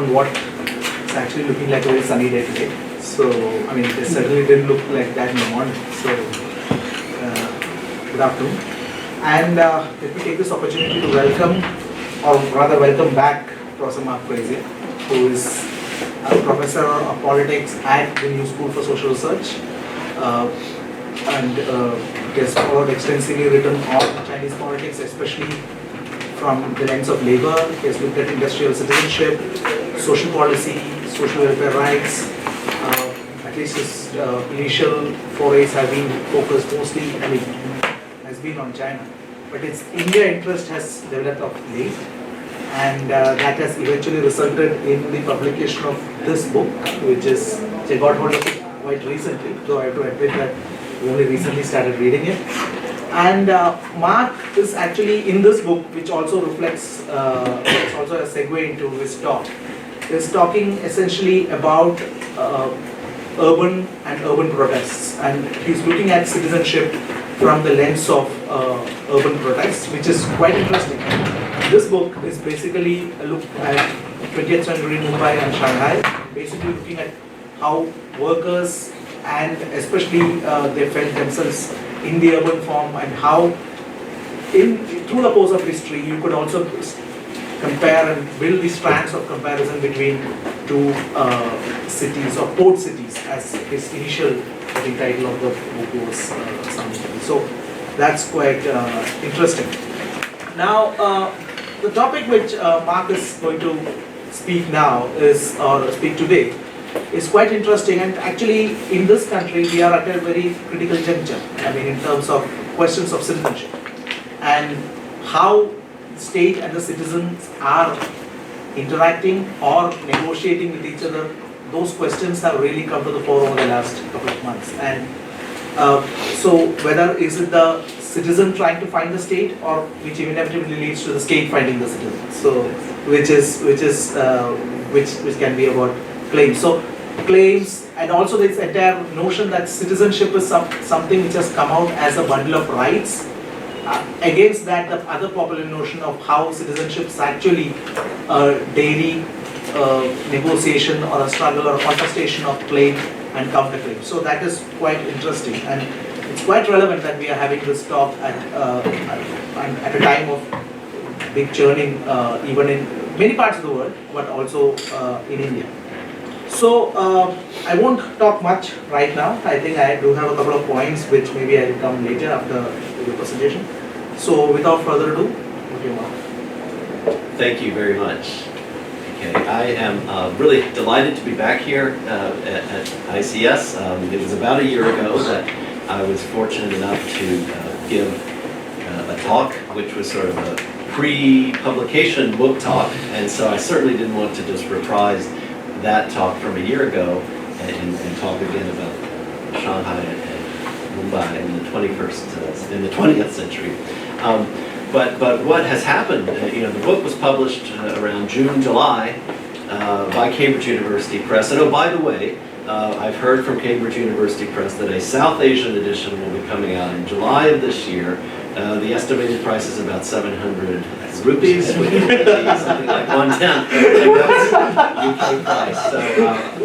on what is actually looking like a very sunny day today. So, I mean, it certainly didn't look like that in the morning. So, good afternoon. And let me take this opportunity to welcome, or rather welcome back, Professor Mark Frazier, who is a professor of politics at the New School for Social Research. And he has followed extensively written on Chinese politics, especially from the lens of labor. He has looked at industrial citizenship, social policy, social welfare rights. At least his initial forays have been focused mostly, has been on China. But its India interest has developed of late, and that has eventually resulted in the publication of this book, which I got hold of it quite recently, though I have to admit that we only recently started reading it. And Mark is actually in this book, which also reflects, it's also a segue into his talk, is talking essentially about urban and urban protests, and he's looking at citizenship from the lens of urban protests, which is quite interesting. This book is basically a look at 20th century Mumbai and Shanghai, basically looking at how workers and especially they felt themselves in the urban form, and how through the course of history you could also compare and build the strands of comparison between two cities or port cities, as his initial title of the book was sounding. So that's quite interesting. Now the topic which Mark is going to speak now speak today is quite interesting, and actually in this country we are at a very critical juncture. I mean, in terms of questions of citizenship and how the state and the citizens are interacting or negotiating with each other. Those questions have really come to the fore over the last couple of months. And so whether is it the citizen trying to find the state, or which inevitably leads to the state finding the citizen. So which can be about claims. So claims, and also this entire notion that citizenship is something which has come out as a bundle of rights. Against that, the other popular notion of how citizenship is actually a daily negotiation or a struggle or a contestation of claim and counterclaim. So that is quite interesting, and it's quite relevant that we are having this talk at a time of big churning, even in many parts of the world, but also in India. So I won't talk much right now. I think I do have a couple of points which maybe I will come later after the presentation. So without further ado, okay, Mark. Thank you very much. Okay, I am really delighted to be back here at ICS. It was about a year ago that I was fortunate enough to give a talk, which was sort of a pre-publication book talk, and so I certainly didn't want to just reprise that talk from a year ago and talk again about Shanghai and Mumbai in the 20th century. But what has happened, the book was published around June, July by Cambridge University Press. And oh, by the way, I've heard from Cambridge University Press that a South Asian edition will be coming out in July of this year. The estimated price is about 700 rupees, which would be something like 1/10 of UK price. So,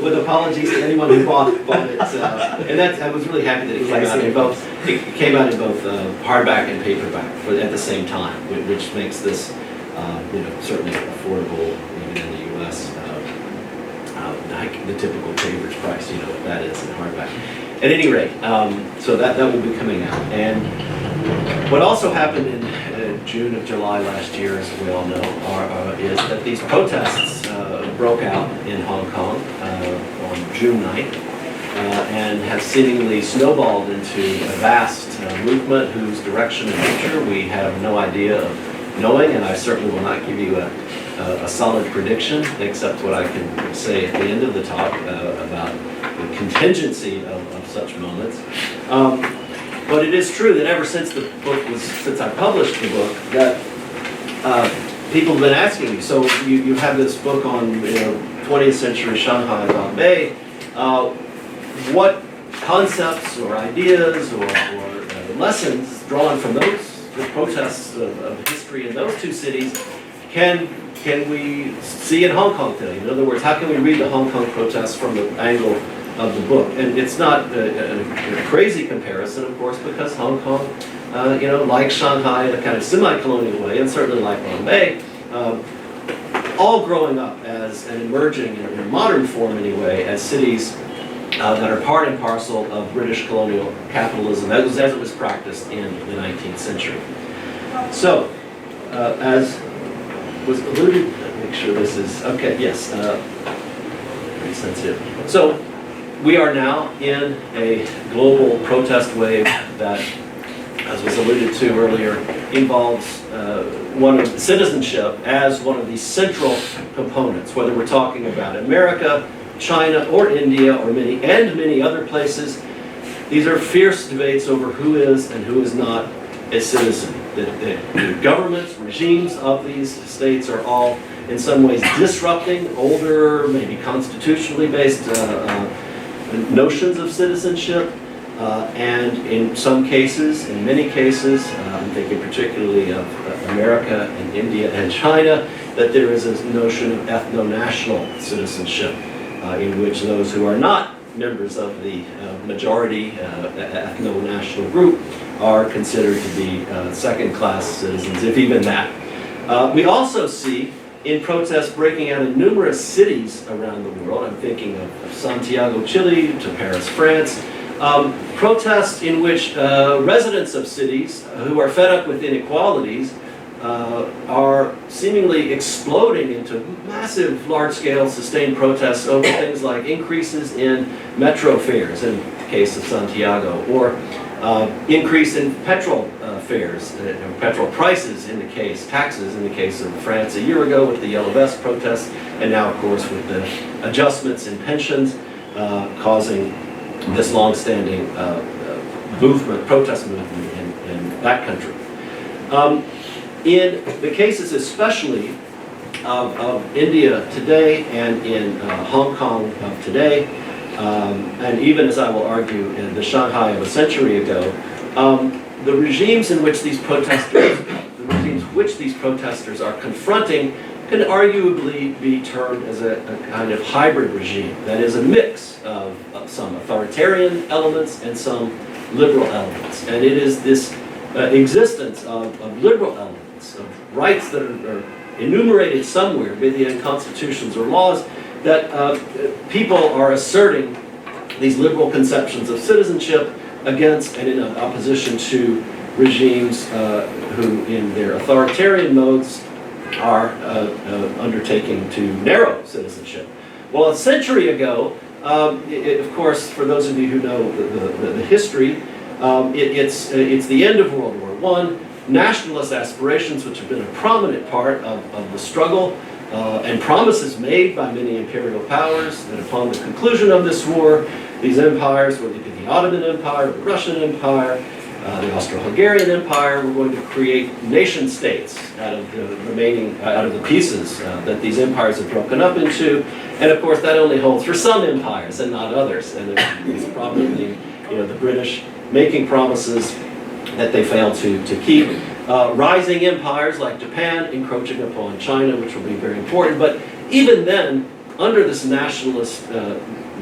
with apologies to anyone who bought it, and I was really happy that it came out in both. It came out in both hardback and paperback at the same time, which makes this, certainly affordable even in the U.S. Like the typical Cambridge price, what that is in hardback. At any rate, so that will be coming out. And what also happened in June of July last year, as we all know, is that these protests broke out in Hong Kong on June 9th and have seemingly snowballed into a vast movement whose direction and nature we have no idea of knowing, and I certainly will not give you a solid prediction, except what I can say at the end of the talk about the contingency of such moments. But it is true that ever since since I published the book, that people have been asking me. So you have this book on 20th century Shanghai, Bombay. What concepts or ideas or lessons drawn from the protests of history in those two cities can can we see in Hong Kong today? In other words, how can we read the Hong Kong protests from the angle of the book? And it's not a crazy comparison, of course, because Hong Kong, like Shanghai in a kind of semi-colonial way, and certainly like Bombay, all growing up as and emerging in a modern form anyway, as cities that are part and parcel of British colonial capitalism as it was practiced in the 19th century. So, as was alluded, make sure this is, okay, yes, pretty sensitive. So, we are now in a global protest wave that, as was alluded to earlier, involves one of citizenship as one of the central components, whether we're talking about America, China, or India, or many other places. These are fierce debates over who is and who is not a citizen. The governments, regimes of these states are all in some ways disrupting older, maybe constitutionally based notions of citizenship. And in some cases, in many cases, I'm thinking particularly of America and India and China, that there is a notion of ethno-national citizenship, in which those who are not members of the majority ethno-national group are considered to be second-class citizens, if even that. We also see in protests breaking out in numerous cities around the world. I'm thinking of Santiago, Chile, to Paris, France. Protests in which residents of cities who are fed up with inequalities are seemingly exploding into massive, large-scale, sustained protests over things like increases in metro fares in the case of Santiago, or increase in petrol fares, petrol prices in the case, taxes in the case of France a year ago with the Yellow Vest protests, and now, of course, with the adjustments in pensions causing this long-standing protest movement in that country. In the cases especially of India today and in Hong Kong of today, and even as I will argue in the Shanghai of a century ago, the regimes in which these protesters, are confronting can arguably be termed as a kind of hybrid regime. That is a mix of some authoritarian elements and some liberal elements. And it is this existence of liberal elements, of rights that are enumerated somewhere, be they in constitutions or laws, that people are asserting these liberal conceptions of citizenship against and in opposition to regimes who in their authoritarian modes are undertaking to narrow citizenship. Well, a century ago, of course, for those of you who know the history, it's the end of World War I. Nationalist aspirations, which have been a prominent part of the struggle, and promises made by many imperial powers that upon the conclusion of this war, these empires, whether it be the Ottoman Empire, the Russian Empire, the Austro-Hungarian Empire, were going to create nation states out of the pieces that these empires have broken up into. And of course, that only holds for some empires and not others. And it's probably, the British making promises that they failed to keep. Rising empires like Japan encroaching upon China, which will be very important. But even then, under this nationalist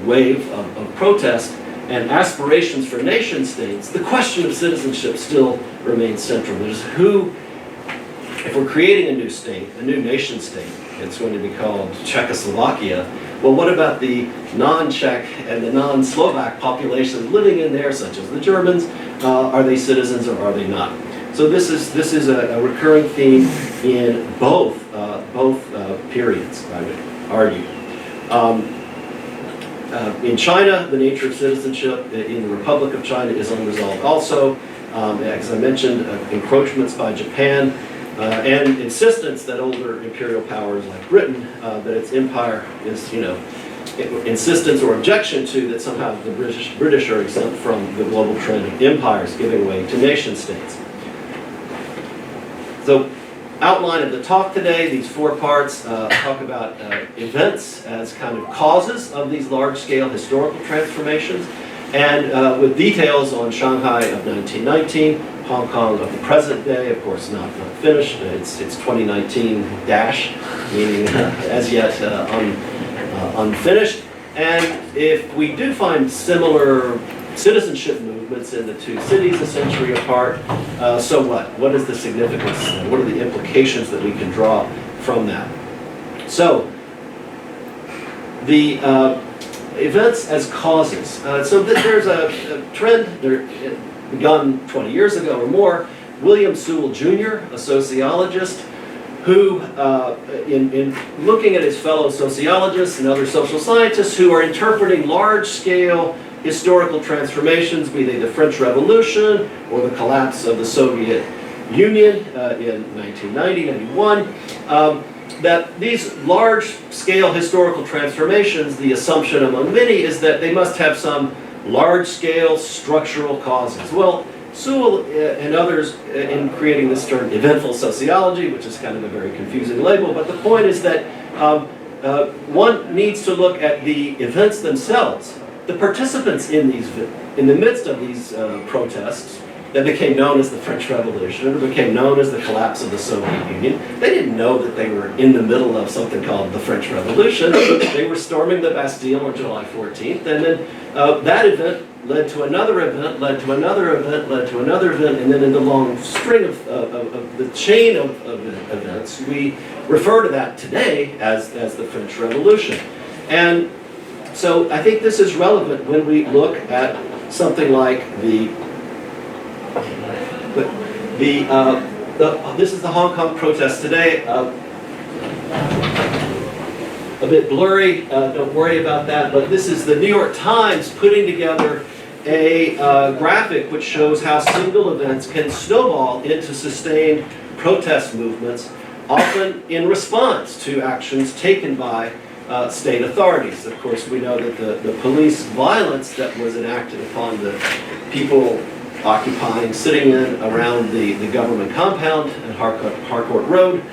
wave of protest and aspirations for nation states, the question of citizenship still remains central. There's if we're creating a new state, a new nation state, it's going to be called Czechoslovakia. Well, what about the non-Czech and the non-Slovak populations living in there, such as the Germans? Are they citizens or are they not? So this is a recurring theme in both periods, I would argue. In China, the nature of citizenship in the Republic of China is unresolved also. As I mentioned, encroachments by Japan and insistence that older imperial powers like Britain, that its empire is, insistence or objection to that somehow the British are exempt from the global trend of empires giving way to nation states. So, outline of the talk today, these 4 parts talk about events as kind of causes of these large-scale historical transformations. and with details on Shanghai of 1919, Hong Kong of the present day, of course not finished, it's 2019 dash, meaning as yet unfinished. And if we do find similar citizenship movements in the two cities a century apart, so what? What is the significance? What are the implications that we can draw from that? So, the events as causes. So there's a trend there, begun 20 years ago or more. William Sewell Jr., a sociologist, who, in looking at his fellow sociologists and other social scientists who are interpreting large-scale historical transformations, be they the French Revolution or the collapse of the Soviet Union in 1990-91, that these large-scale historical transformations, the assumption among many is that they must have some large-scale structural causes. Well, Sewell and others in creating this term eventful sociology, which is kind of a very confusing label, but the point is that one needs to look at the events themselves. The participants in the midst of these protests that became known as the French Revolution, or became known as the collapse of the Soviet Union, they didn't know that they were in the middle of something called the French Revolution. They were storming the Bastille on July 14th, and then that event led to another event, led to another event, led to another event, and then in the long string of the chain of events, we refer to that today as the French Revolution. And so I think this is relevant when we look at something like this is the Hong Kong protest today. A bit blurry, don't worry about that, but this is the New York Times putting together a graphic which shows how single events can snowball into sustained protest movements, often in response to actions taken by state authorities. Of course, we know that the police violence that was enacted upon the people occupying, sitting in around the government compound and Harcourt Road,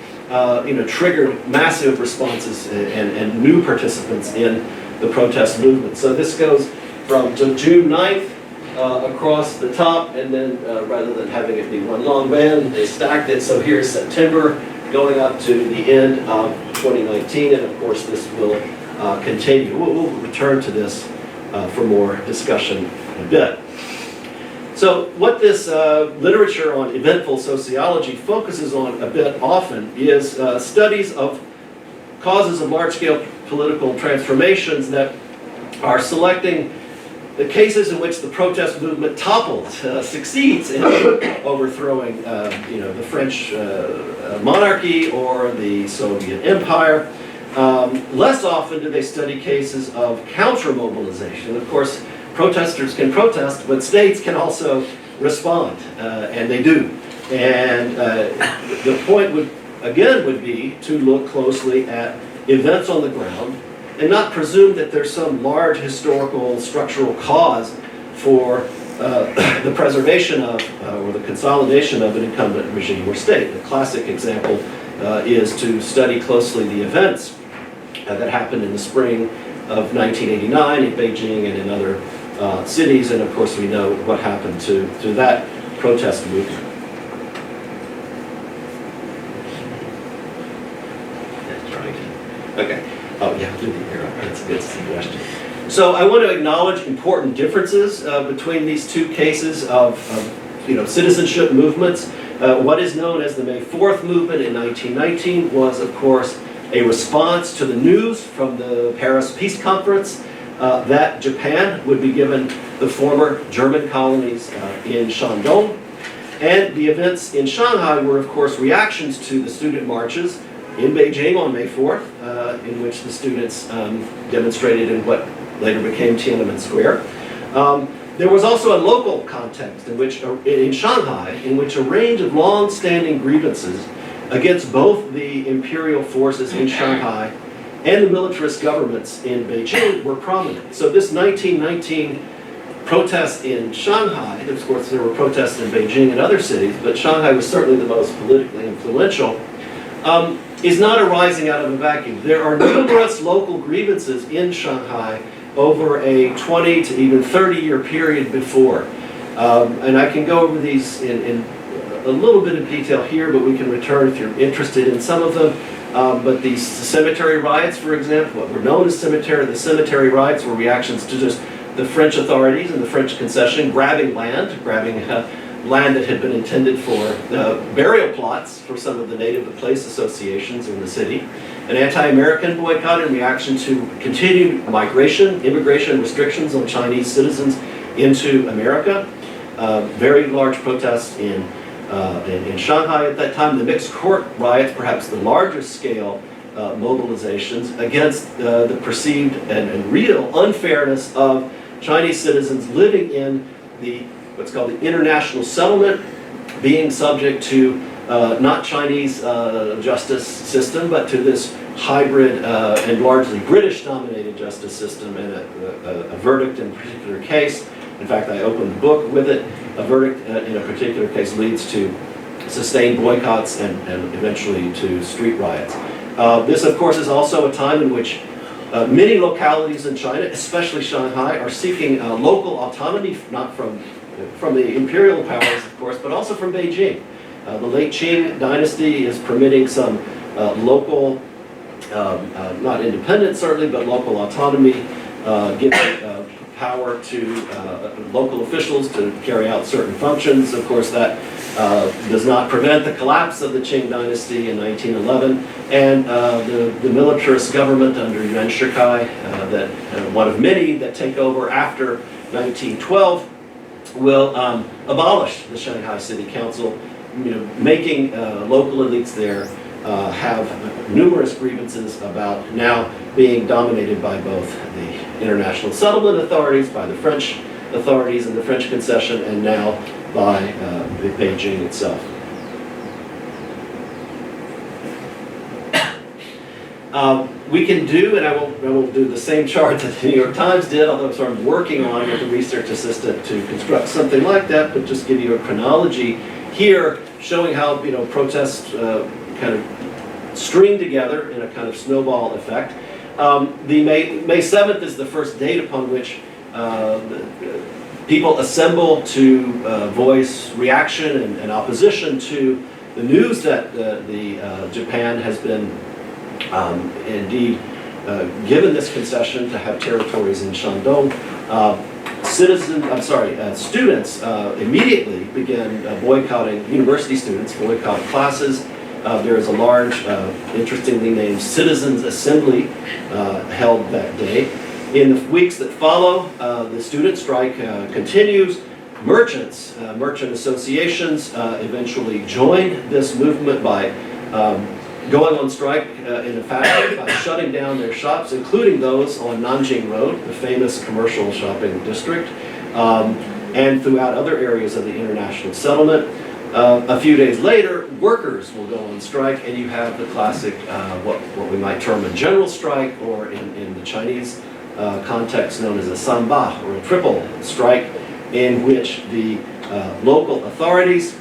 triggered massive responses and new participants in the protest movement. So this goes from June 9th across the top, and then rather than having it be one long band, they stacked it. So here's September going up to the end of 2019, and of course this will continue. We'll return to this for more discussion in a bit. So what this literature on eventful sociology focuses on a bit often is studies of causes of large-scale political transformations that are selecting the cases in which the protest movement topples, succeeds in overthrowing the French monarchy or the Soviet Empire. Less often do they study cases of counter-mobilization. Of course, protesters can protest, but states can also respond, and they do. And the point would be to look closely at events on the ground and not presume that there's some large historical structural cause for the preservation of or the consolidation of an incumbent regime or state. The classic example is to study closely the events that happened in the spring of 1989 in Beijing and in other cities, and of course we know what happened to that protest movement. Okay. Oh yeah, do the arrow. That's a good suggestion. So I want to acknowledge important differences between these two cases of citizenship movements. What is known as the May 4th movement in 1919 was, of course, a response to the news from the Paris Peace Conference that Japan would be given the former German colonies in Shandong. And the events in Shanghai were, of course, reactions to the student marches in Beijing on May 4th, in which the students demonstrated in what later became Tiananmen Square. There was also a local context in Shanghai, in which a range of long-standing grievances against both the imperial forces in Shanghai and the militarist governments in Beijing were prominent. So this 1919 protest in Shanghai, of course there were protests in Beijing and other cities, but Shanghai was certainly the most politically influential, is not arising out of a vacuum. There are numerous local grievances in Shanghai over a 20 to even 30-year period before. And I can go over these in a little bit of detail here, but we can return if you're interested in some of them. But these cemetery riots, for example, what were known as the cemetery riots were reactions to just the French authorities and the French concession grabbing land that had been intended for burial plots for some of the native place associations in the city. An anti-American boycott in reaction to continued immigration restrictions on Chinese citizens into America. Very large protests in Shanghai at that time. The mixed court riots, perhaps the largest scale mobilizations against the perceived and real unfairness of Chinese citizens living in what's called the international settlement, being subject to not Chinese justice system, but to this hybrid and largely British-dominated justice system, and a verdict in a particular case. In fact, I opened the book with it. A verdict in a particular case leads to sustained boycotts and eventually to street riots. This, of course, is also a time in which many localities in China, especially Shanghai, are seeking local autonomy, not from the imperial powers, of course, but also from Beijing. The late Qing dynasty is permitting some local, not independent certainly, but local autonomy, giving power to local officials to carry out certain functions. Of course, that does not prevent the collapse of the Qing dynasty in 1911, and the militarist government under Yuan Shikai, one of many that take over after 1912, will abolish the Shanghai City Council, making local elites there have numerous grievances about now being dominated by both the international settlement authorities, by the French authorities and the French concession, and now by Beijing itself. We can do, and I won't do the same chart that the New York Times did, although I'm sort of working on with a research assistant to construct something like that, but just give you a chronology here showing how protests kind of string together in a kind of snowball effect. The May 7th is the first date upon which people assemble to voice reaction and opposition to the news that Japan has been indeed given this concession to have territories in Shandong. Students immediately began boycotting, university students boycott classes. There is a large, interestingly named Citizens Assembly held that day. In the weeks that follow, the student strike continues. Merchant associations eventually joined this movement by going on strike in a fashion by shutting down their shops, including those on Nanjing Road, the famous commercial shopping district, and throughout other areas of the international settlement. A few days later, workers will go on strike, and you have the classic, what we might term a general strike, or in the Chinese context known as a samba, or a triple strike, in which the local authorities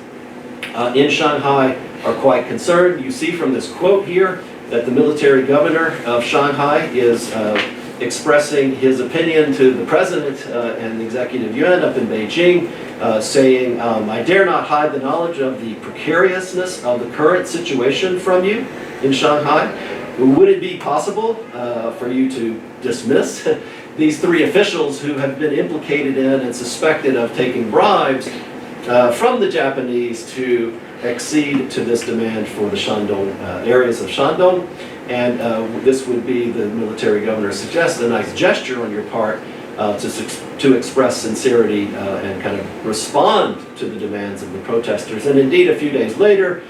in Shanghai are quite concerned. You see from this quote here that the military governor of Shanghai is expressing his opinion to the president and the executive yuan up in Beijing, saying, I dare not hide the knowledge of the precariousness of the current situation from you in Shanghai. Would it be possible for you to dismiss these three officials who have been implicated in and suspected of taking bribes from the Japanese to accede to this demand for the Shandong areas of Shandong? And this would be, the military governor suggests, a nice gesture on your part to express sincerity and kind of respond to the demands of the protesters. And indeed, a few days later,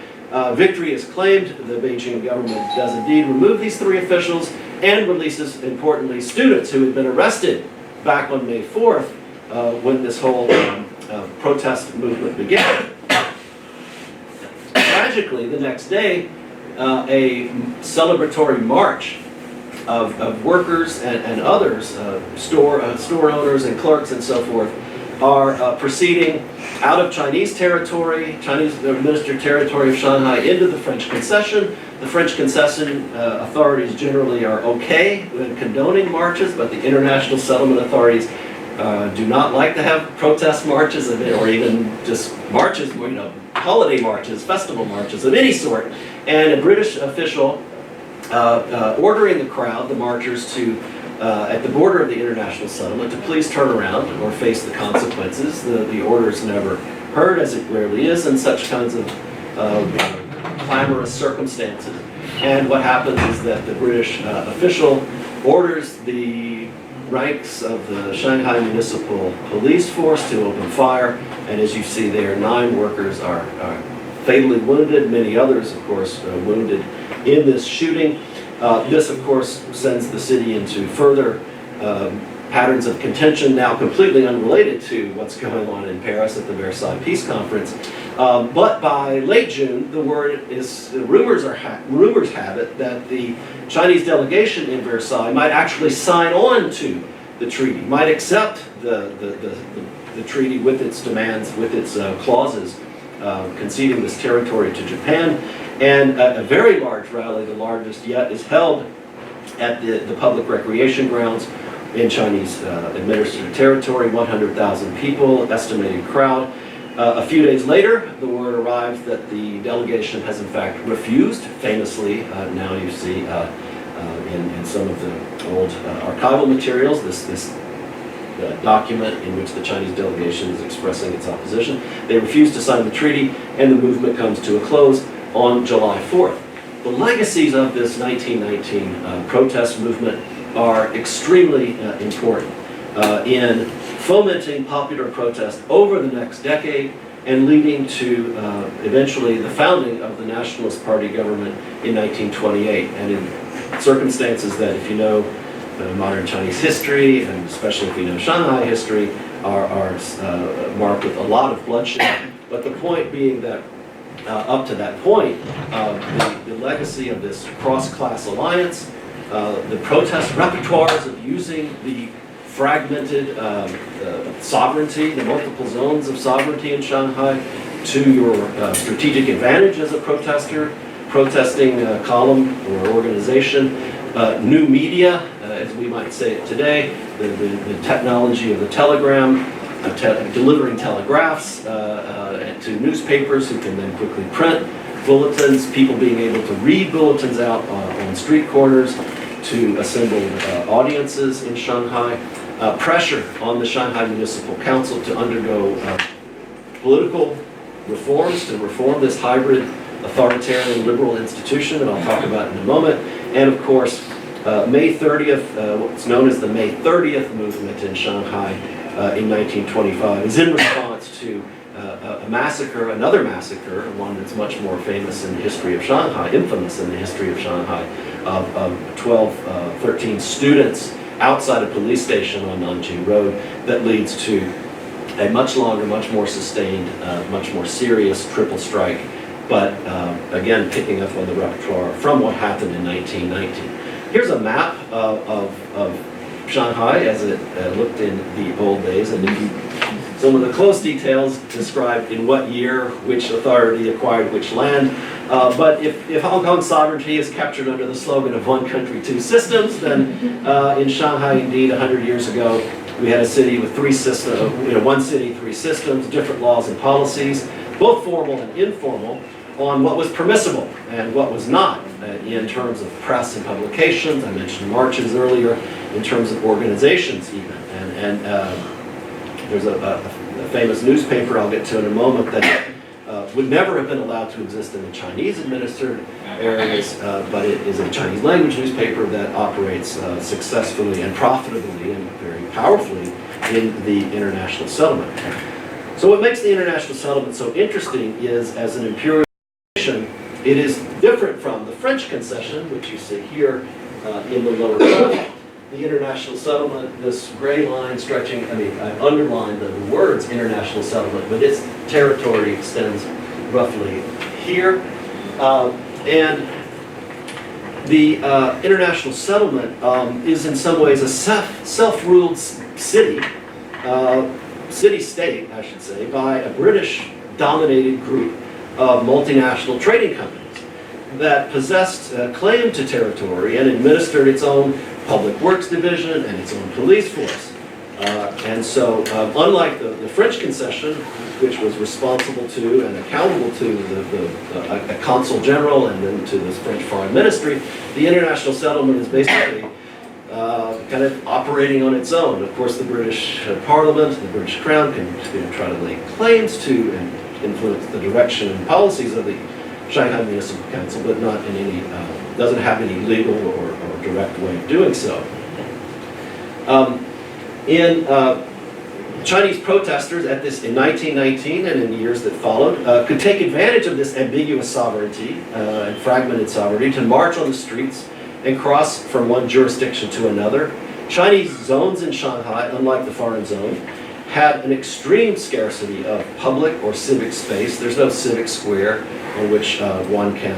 victory is claimed. The Beijing government does indeed remove these three officials and releases, importantly, students who had been arrested back on May 4th when this whole protest movement began. Tragically, the next day, a celebratory march of workers and others, store owners and clerks and so forth, are proceeding out of Chinese territory, Chinese administered territory of Shanghai, into the French concession, The French concession authorities generally are okay in condoning marches, but the international settlement authorities do not like to have protest marches or even just marches, holiday marches, festival marches of any sort. And a British official ordering the crowd, the marchers, to at the border of the international settlement to please turn around or face the consequences. The order is never heard, as it rarely is in such kinds of clamorous circumstances. And what happens is that the British official orders the ranks of the Shanghai Municipal Police Force to open fire, and as you see there, 9 workers are fatally wounded, many others, of course, wounded in this shooting. This, of course, sends the city into further patterns of contention, now completely unrelated to what's going on in Paris at the Versailles Peace Conference. But by late June, the word is, rumors have it that the Chinese delegation in Versailles might actually sign on to the treaty, might accept the treaty with its demands, with its clauses, conceding this territory to Japan. And a very large rally, the largest yet, is held at the public recreation grounds in Chinese administered territory, 100,000 people, estimated crowd. A few days later, the word arrives that the delegation has in fact refused, famously, now you see in some of the old archival materials, this document in which the Chinese delegation is expressing its opposition. They refuse to sign the treaty, and the movement comes to a close on July 4th. The legacies of this 1919 protest movement are extremely important in fomenting popular protest over the next decade and leading to eventually the founding of the Nationalist Party government in 1928. And in circumstances that, if you know modern Chinese history, and especially if you know Shanghai history, are marked with a lot of bloodshed. But the point being that up to that point, the legacy of this cross-class alliance, the protest repertoires of using the fragmented sovereignty, the multiple zones of sovereignty in Shanghai, to your strategic advantage as a protester, protesting column or organization, new media, as we might say it today, the technology of the telegram, delivering telegraphs to newspapers who can then quickly print bulletins, people being able to read bulletins out on street corners to assembled audiences in Shanghai, pressure on the Shanghai Municipal Council to undergo political reforms, to reform this hybrid authoritarian liberal institution that I'll talk about in a moment, and of course May 30th, what's known as the May 30th movement in Shanghai in 1925 is in response to a massacre, another massacre, one that's much more famous in the history of Shanghai, infamous in the history of Shanghai, of 13 students outside a police station on Nanjing Road that leads to a much longer, much more sustained, much more serious triple strike, but again, picking up on the repertoire from what happened in 1919. Here's a map of Shanghai as it looked in the old days, and if you, some of the close details describe in what year which authority acquired which land. But if Hong Kong's sovereignty is captured under the slogan of one country, two systems, then in Shanghai, indeed, 100 years ago, we had a city with three systems, one city, three systems, different laws and policies, both formal and informal, on what was permissible and what was not in terms of press and publications. I mentioned marches earlier, in terms of organizations even. And there's a famous newspaper I'll get to in a moment that would never have been allowed to exist in the Chinese administered areas, but it is a Chinese language newspaper that operates successfully and profitably and very powerfully in the international settlement. So what makes the international settlement so interesting is, as an imperial nation, it is different from the French concession, which you see here in the lower left. The international settlement, this gray line stretching, I've underlined the words international settlement, but its territory extends roughly here. And the international settlement is in some ways a self-ruled city, city-state, I should say, by a British-dominated group of multinational trading companies. that possessed claim to territory and administered its own public works division and its own police force. And so, unlike the French concession, which was responsible to and accountable to a consul general and then to the French foreign ministry, the international settlement is basically kind of operating on its own. Of course, the British Parliament, the British Crown can try to lay claims to and influence the direction and policies of the Shanghai Municipal Council, but not in any, doesn't have any legal or direct way of doing so. Chinese protesters at this in 1919 and in the years that followed could take advantage of this ambiguous sovereignty and fragmented sovereignty to march on the streets and cross from one jurisdiction to another. Chinese zones in Shanghai, unlike the foreign zone, had an extreme scarcity of public or civic space. There's no civic square on which one can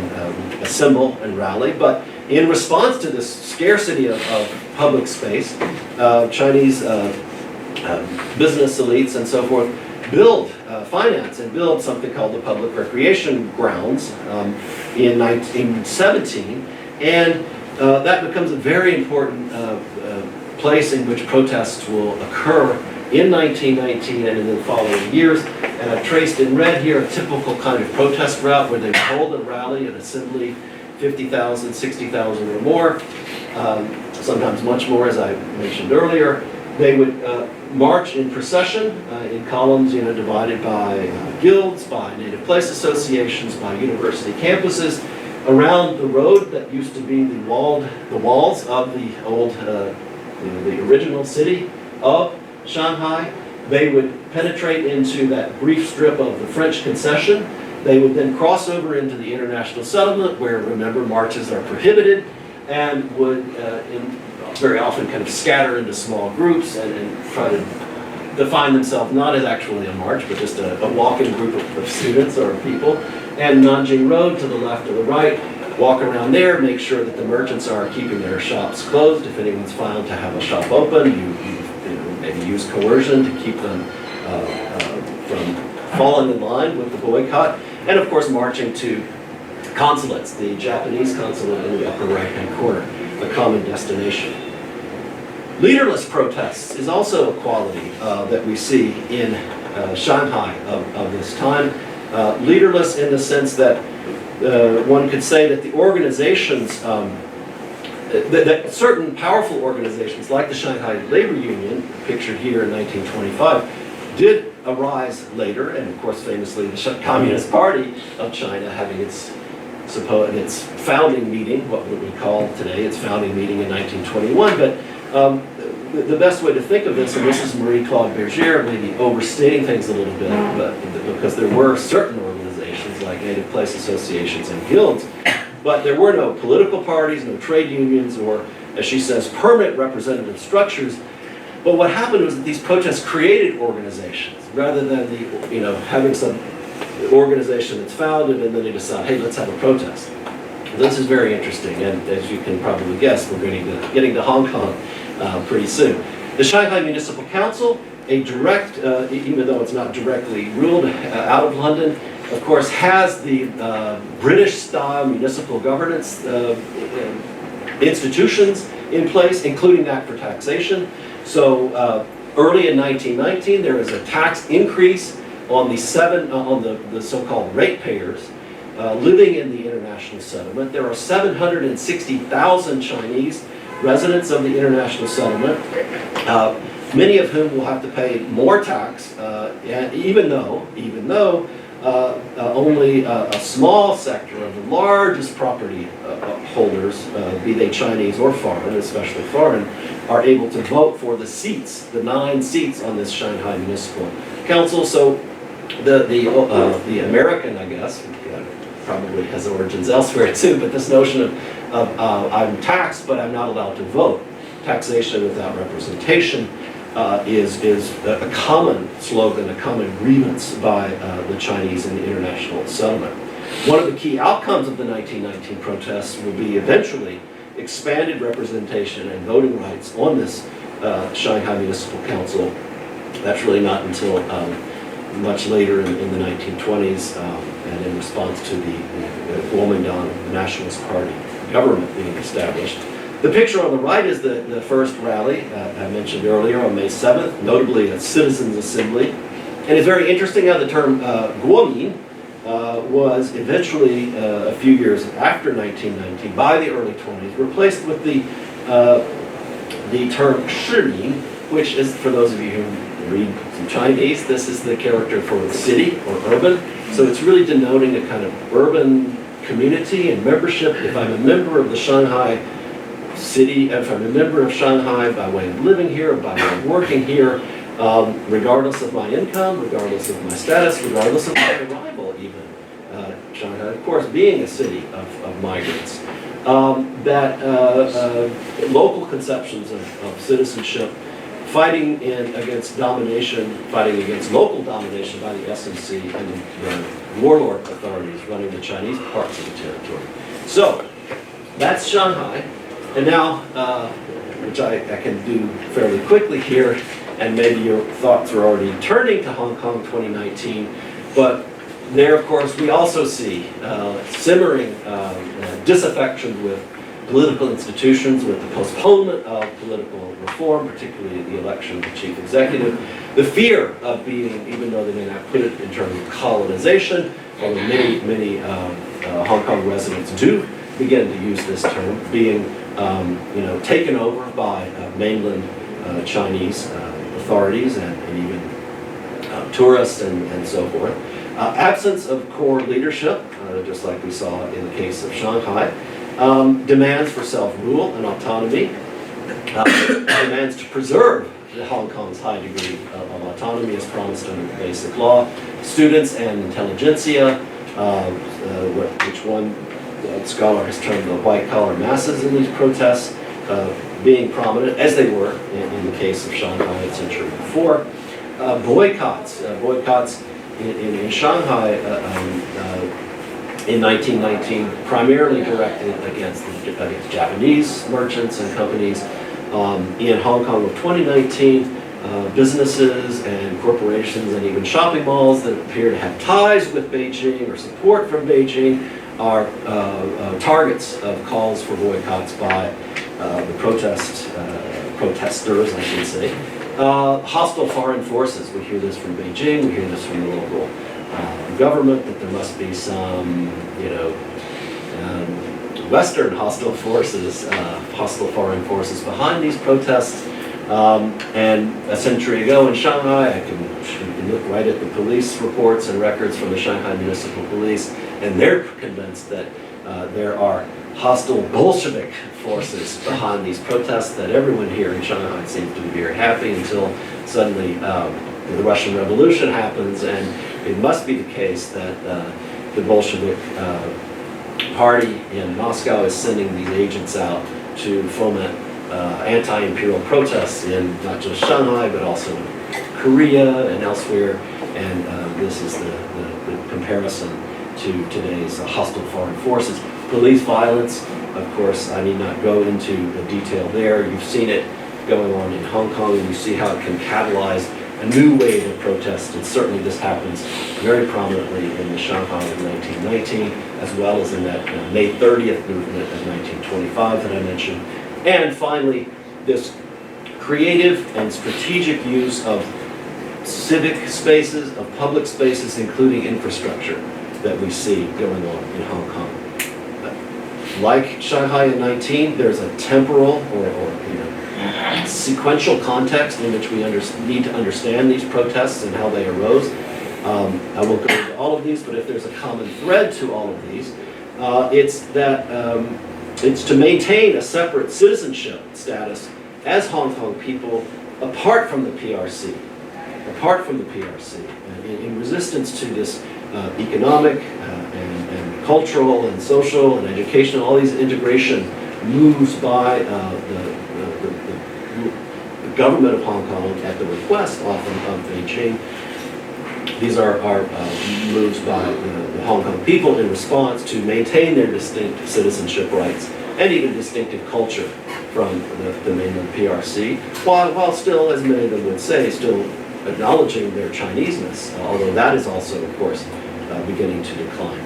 assemble and rally, but in response to this scarcity of public space, Chinese business elites and so forth finance and build something called the public recreation grounds in 1917, and that becomes a very important place in which protests will occur in 1919 and in the following years. And I've traced in red here a typical kind of protest route where they hold a rally, an assembly, 50,000, 60,000 or more, sometimes much more, as I mentioned earlier. They would march in procession in columns, divided by guilds, by native place associations, by university campuses, around the road that used to be the walls of the old, the original city of Shanghai. They would penetrate into that brief strip of the French concession. They would then cross over into the international settlement, where, remember, marches are prohibited, and would very often kind of scatter into small groups and try to define themselves not as actually a march, but just a walking group of students or people. And Nanjing Road to the left or the right, walk around there, make sure that the merchants are keeping their shops closed. If anyone's found to have a shop open, you maybe use coercion to keep them from falling in line with the boycott. And of course, marching to consulates, the Japanese consulate in the upper right-hand corner, a common destination. Leaderless protests is also a quality that we see in Shanghai of this time. Leaderless in the sense that one could say that the organizations, that certain powerful organizations like the Shanghai Labor Union, pictured here in 1925, did arise later, and of course famously the Communist Party of China having its founding meeting, what would we call today its founding meeting in 1921, but the best way to think of this, and this is Marie-Claude Berger maybe overstating things a little bit, but because there were certain organizations like native place associations and guilds, but there were no political parties, no trade unions, or, as she says, permanent representative structures. But what happened was that these protests created organizations, rather than having some organization that's founded and then they decide, hey, let's have a protest. This is very interesting, and as you can probably guess, we're getting to Hong Kong pretty soon. The Shanghai Municipal Council, a direct, even though it's not directly ruled out of London, of course, has the British-style municipal governance institutions in place, including that for taxation. So early in 1919, there was a tax increase on the so-called ratepayers living in the international settlement. There are 760,000 Chinese residents of the international settlement, many of whom will have to pay more tax, even though only a small sector of the largest property holders, be they Chinese or foreign, especially foreign, are able to vote for the seats, the 9 seats on this Shanghai Municipal Council. So the American, I guess, probably has origins elsewhere too, but this notion of I'm taxed but I'm not allowed to vote, taxation without representation, is a common slogan, a common grievance by the Chinese in the international settlement. One of the key outcomes of the 1919 protests will be eventually expanded representation and voting rights on this Shanghai Municipal Council. That's really not until much later in the 1920s, and in response to the Kuomintang Nationalist Party government being established. The picture on the right is the first rally I mentioned earlier on May 7th, notably a citizens' assembly. And it's very interesting how the term Guomin was eventually, a few years after 1919, by the early 20s, replaced with the term Shimin, which is, for those of you who read some Chinese, this is the character for city or urban. So it's really denoting a kind of urban community and membership. If I'm a member of the Shanghai city, if I'm a member of Shanghai by way of living here, by way of working here, regardless of my income, regardless of my status, regardless of my arrival even, Shanghai, of course, being a city of migrants, that local conceptions of citizenship, fighting against domination, fighting against local domination by the SMC and the warlord authorities running the Chinese parts of the territory. So, that's Shanghai. And now, which I can do fairly quickly here, and maybe your thoughts are already turning to Hong Kong 2019, but there, of course, we also see simmering disaffection with political institutions, with the postponement of political reform, particularly the election of the chief executive, the fear of being, even though they may not put it in terms of colonization, although many Hong Kong residents do begin to use this term, being taken over by mainland Chinese authorities and even tourists and so forth. Absence of core leadership, just like we saw in the case of Shanghai. Demands for self-rule and autonomy. Demands to preserve Hong Kong's high degree of autonomy as promised under the Basic Law. Students and intelligentsia, which one scholar has termed the white-collar masses in these protests, being prominent, as they were in the case of Shanghai a century before. Boycotts in Shanghai in 1919, primarily directed against Japanese merchants and companies. In Hong Kong of 2019, businesses and corporations and even shopping malls that appear to have ties with Beijing or support from Beijing are targets of calls for boycotts by the protesters, I should say. Hostile foreign forces. We hear this from Beijing, we hear this from the local government, that there must be some, Western hostile forces, hostile foreign forces behind these protests. And a century ago in Shanghai, you can look right at the police reports and records from the Shanghai Municipal Police, and they're convinced that there are hostile Bolshevik forces behind these protests, that everyone here in Shanghai seems to be very happy until suddenly the Russian Revolution happens, and it must be the case that the Bolshevik party in Moscow is sending these agents out to foment anti-imperial protests in not just Shanghai, but also in Korea and elsewhere, and this is the comparison to today's hostile foreign forces. Police violence, of course, I need not go into the detail there. You've seen it going on in Hong Kong, and you see how it can catalyze a new wave of protest, and certainly this happens very prominently in the Shanghai of 1919, as well as in that May 30th movement of 1925 that I mentioned. And finally, this creative and strategic use of civic spaces, of public spaces, including infrastructure, that we see going on in Hong Kong. Like Shanghai in 19, there's a temporal or sequential context in which we need to understand these protests and how they arose. I won't go into all of these, but if there's a common thread to all of these, it's that it's to maintain a separate citizenship status as Hong Kong people apart from the PRC, in resistance to this economic and cultural and social and educational, all these integration moves by the government of Hong Kong at the request often of Beijing. These are moves by the Hong Kong people in response to maintain their distinct citizenship rights and even distinctive culture from the mainland PRC, while still, as many of them would say, still acknowledging their Chineseness, although that is also, of course, beginning to decline.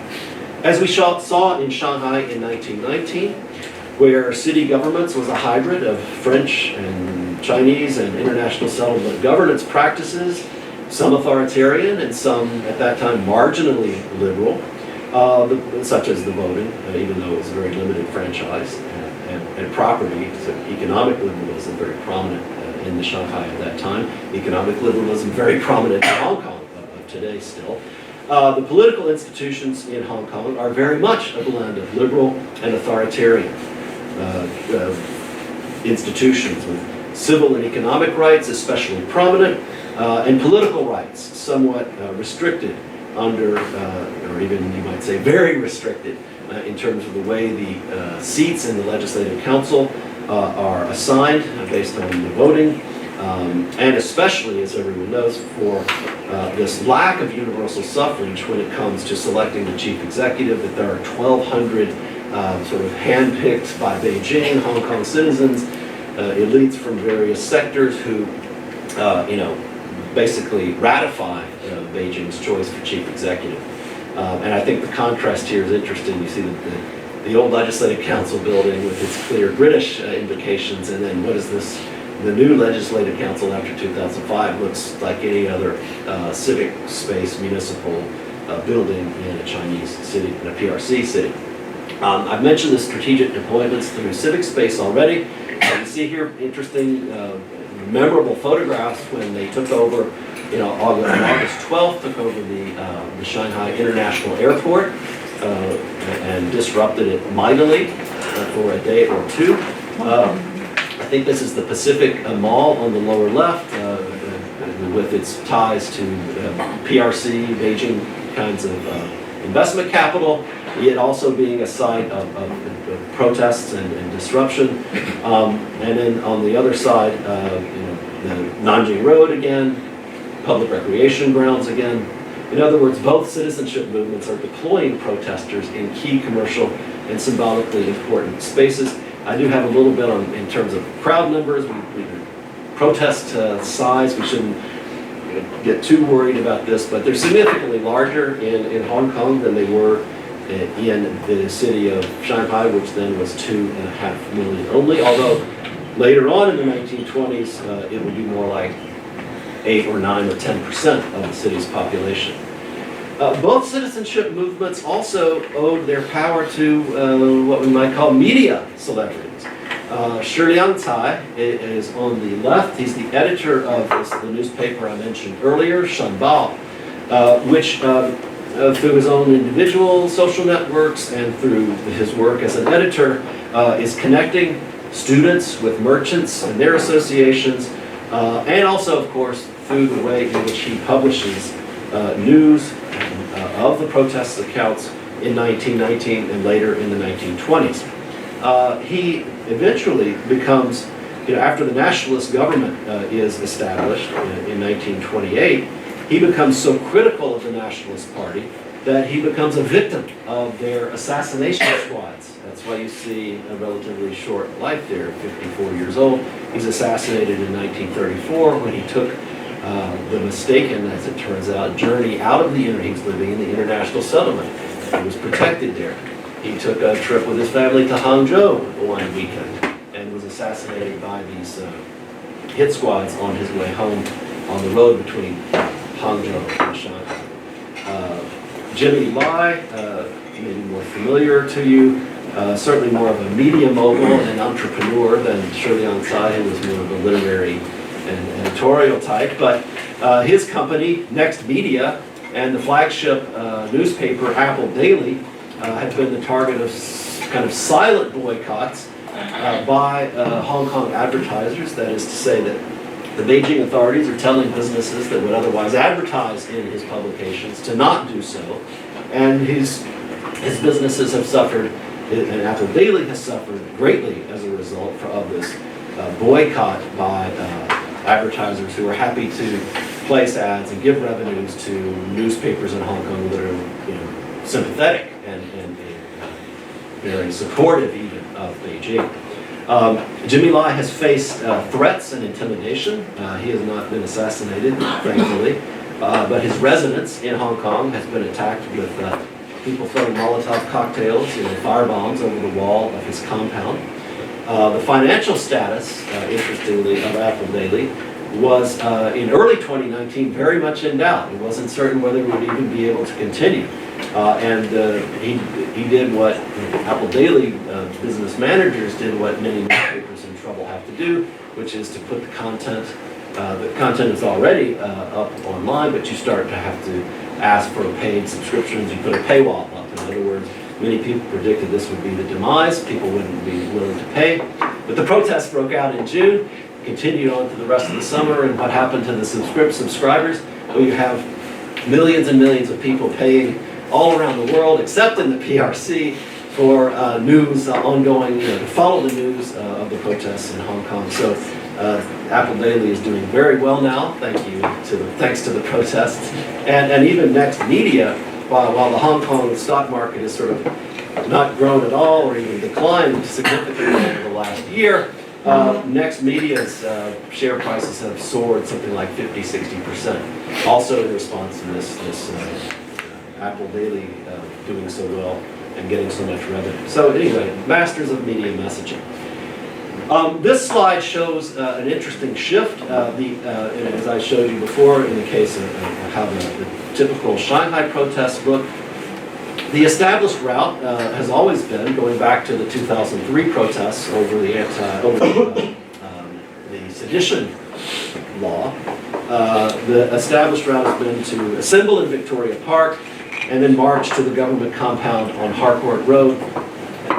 As we saw in Shanghai in 1919, where city governments was a hybrid of French and Chinese and international settlement governance practices, some authoritarian and some, at that time, marginally liberal, such as the voting, even though it was a very limited franchise, and property, so economic liberalism very prominent in the Shanghai at that time, economic liberalism very prominent in Hong Kong of today still. The political institutions in Hong Kong are very much a blend of liberal and authoritarian institutions, with civil and economic rights especially prominent, and political rights somewhat restricted under, or even you might say very restricted in terms of the way the seats in the Legislative Council are assigned based on the voting, and especially, as everyone knows, for this lack of universal suffrage when it comes to selecting the chief executive, that there are 1,200 sort of handpicked by Beijing Hong Kong citizens, elites from various sectors who, basically ratify Beijing's choice for chief executive. And I think the contrast here is interesting. You see the old Legislative Council building with its clear British indications, and then what is this? The new Legislative Council after 2005 looks like any other civic space municipal building in a Chinese city, in a PRC city. I've mentioned the strategic deployments through civic space already. You see here interesting, memorable photographs when they took over, on August 12th, took over the Shanghai International Airport and disrupted it mightily for a day or two. I think this is the Pacific Mall on the lower left, with its ties to PRC, Beijing kinds of investment capital, yet also being a site of protests and disruption. And then on the other side, the Nanjing Road again, public recreation grounds again. In other words, both citizenship movements are deploying protesters in key commercial and symbolically important spaces. I do have a little bit in terms of crowd numbers, protest size. We shouldn't get too worried about this, but they're significantly larger in Hong Kong than they were in the city of Shanghai, which then was 2.5 million only, although later on in the 1920s, it would be more like 8 or 9 or 10% of the city's population. Both citizenship movements also owed their power to what we might call media celebrities. Shi Liangcai is on the left. He's the editor of the newspaper I mentioned earlier, Shanbao, which through his own individual social networks and through his work as an editor is connecting students with merchants and their associations, and also, of course, through the way in which he publishes news of the protest accounts in 1919 and later in the 1920s. He eventually becomes, after the nationalist government is established in 1928, he becomes so critical of the Nationalist Party that he becomes a victim of their assassination squads. That's why you see a relatively short life there, 54 years old. He's assassinated in 1934 when he took the mistaken, as it turns out, journey out of the he was living in the international settlement. He was protected there. He took a trip with his family to Hangzhou one weekend and was assassinated by these hit squads on his way home on the road between Hangzhou and Shanghai. Jimmy Lai, maybe more familiar to you, certainly more of a media mogul and entrepreneur than Shi Liangcai, who was more of a literary and editorial type, but his company, Next Media, and the flagship newspaper, Apple Daily, have been the target of kind of silent boycotts by Hong Kong advertisers. That is to say that the Beijing authorities are telling businesses that would otherwise advertise in his publications to not do so, and his businesses have suffered, and Apple Daily has suffered greatly as a result of this boycott by advertisers who are happy to place ads and give revenues to newspapers in Hong Kong that are, sympathetic and very supportive even of Beijing. Jimmy Lai has faced threats and intimidation. He has not been assassinated, thankfully, but his residence in Hong Kong has been attacked with people throwing Molotov cocktails, firebombs over the wall of his compound. The financial status, interestingly, of Apple Daily was in early 2019 very much in doubt. It wasn't certain whether it would even be able to continue. He did what Apple Daily business managers did, what many newspapers in trouble have to do, which is to put the content is already up online, but you start to have to ask for paid subscriptions. You put a paywall up. In other words, many people predicted this would be the demise. People wouldn't be willing to pay. But the protests broke out in June, continued on to the rest of the summer, and what happened to the subscribers? Well, you have millions and millions of people paying all around the world, except in the PRC, for news ongoing, to follow the news of the protests in Hong Kong. So Apple Daily is doing very well now, thanks to the protests. And even Next Media, while the Hong Kong stock market has sort of not grown at all or even declined significantly over the last year, Next Media's share prices have soared something like 50–60%, also in response to this Apple Daily doing so well and getting so much revenue. So anyway, masters of media messaging. This slide shows an interesting shift. As I showed you before, in the case of how the typical Shanghai protests look, the established route has always been, going back to the 2003 protests over the sedition law. The established route has been to assemble in Victoria Park and then march to the government compound on Harcourt Road,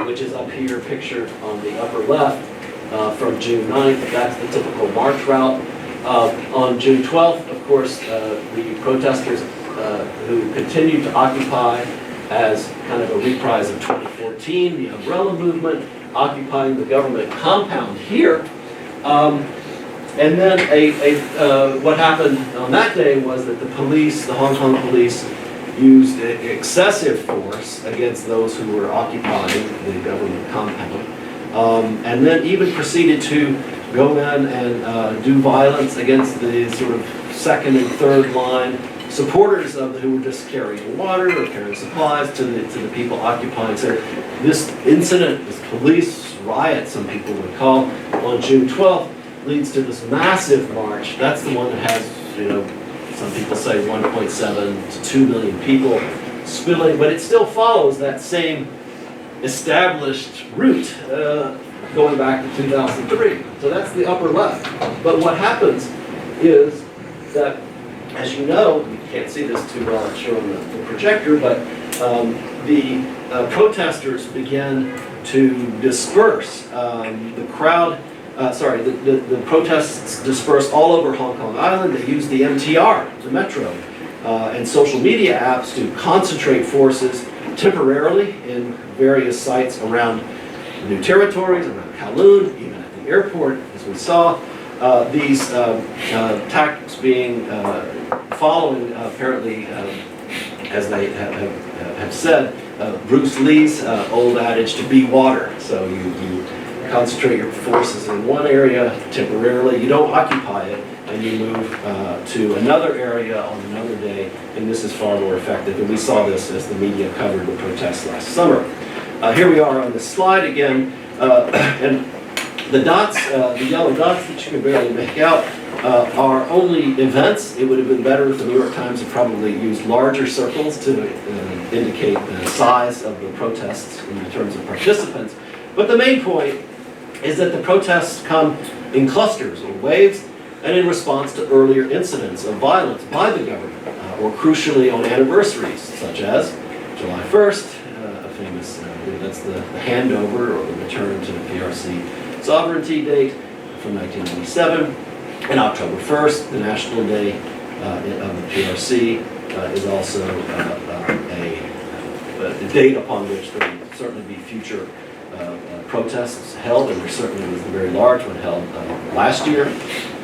which is up here pictured on the upper left from June 9th. That's the typical march route. On June 12th, of course, the protesters who continued to occupy as kind of a reprise of 2014, the umbrella movement, occupying the government compound here. And then what happened on that day was that the Hong Kong police, used excessive force against those who were occupying the government compound. And then even proceeded to go in and do violence against the sort of second and third line supporters who were just carrying water or carrying supplies to the people occupying. So this incident, this police riot, some people would call, on June 12th, leads to this massive march. That's the one that has, some people say 1.7 to 2 million people spilling, but it still follows that same established route going back to 2003. So that's the upper left. But what happens is that, as you know, you can't see this too well, I'm sure on the projector, but the protesters began to disperse. The protests dispersed all over Hong Kong Island. They used the MTR, the metro, and social media apps to concentrate forces temporarily in various sites around new territories, around Kowloon, even at the airport, as we saw. These tactics being following, apparently, as they have said, Bruce Lee's old adage, to be water. So you concentrate your forces in one area temporarily, you don't occupy it, and you move to another area on another day, and this is far more effective. And we saw this as the media covered the protests last summer. Here we are on this slide again, and the dots, the yellow dots that you can barely make out, are only events. It would have been better if the New York Times had probably used larger circles to indicate the size of the protests in terms of participants. But the main point is that the protests come in clusters or waves, and in response to earlier incidents of violence by the government, or crucially on anniversaries, such as July 1st, a famous, that's the handover or the return to the PRC sovereignty date from 1997, and October 1st, the National Day of the PRC, is also a date upon which there will certainly be future protests held, and there certainly was a very large one held last year.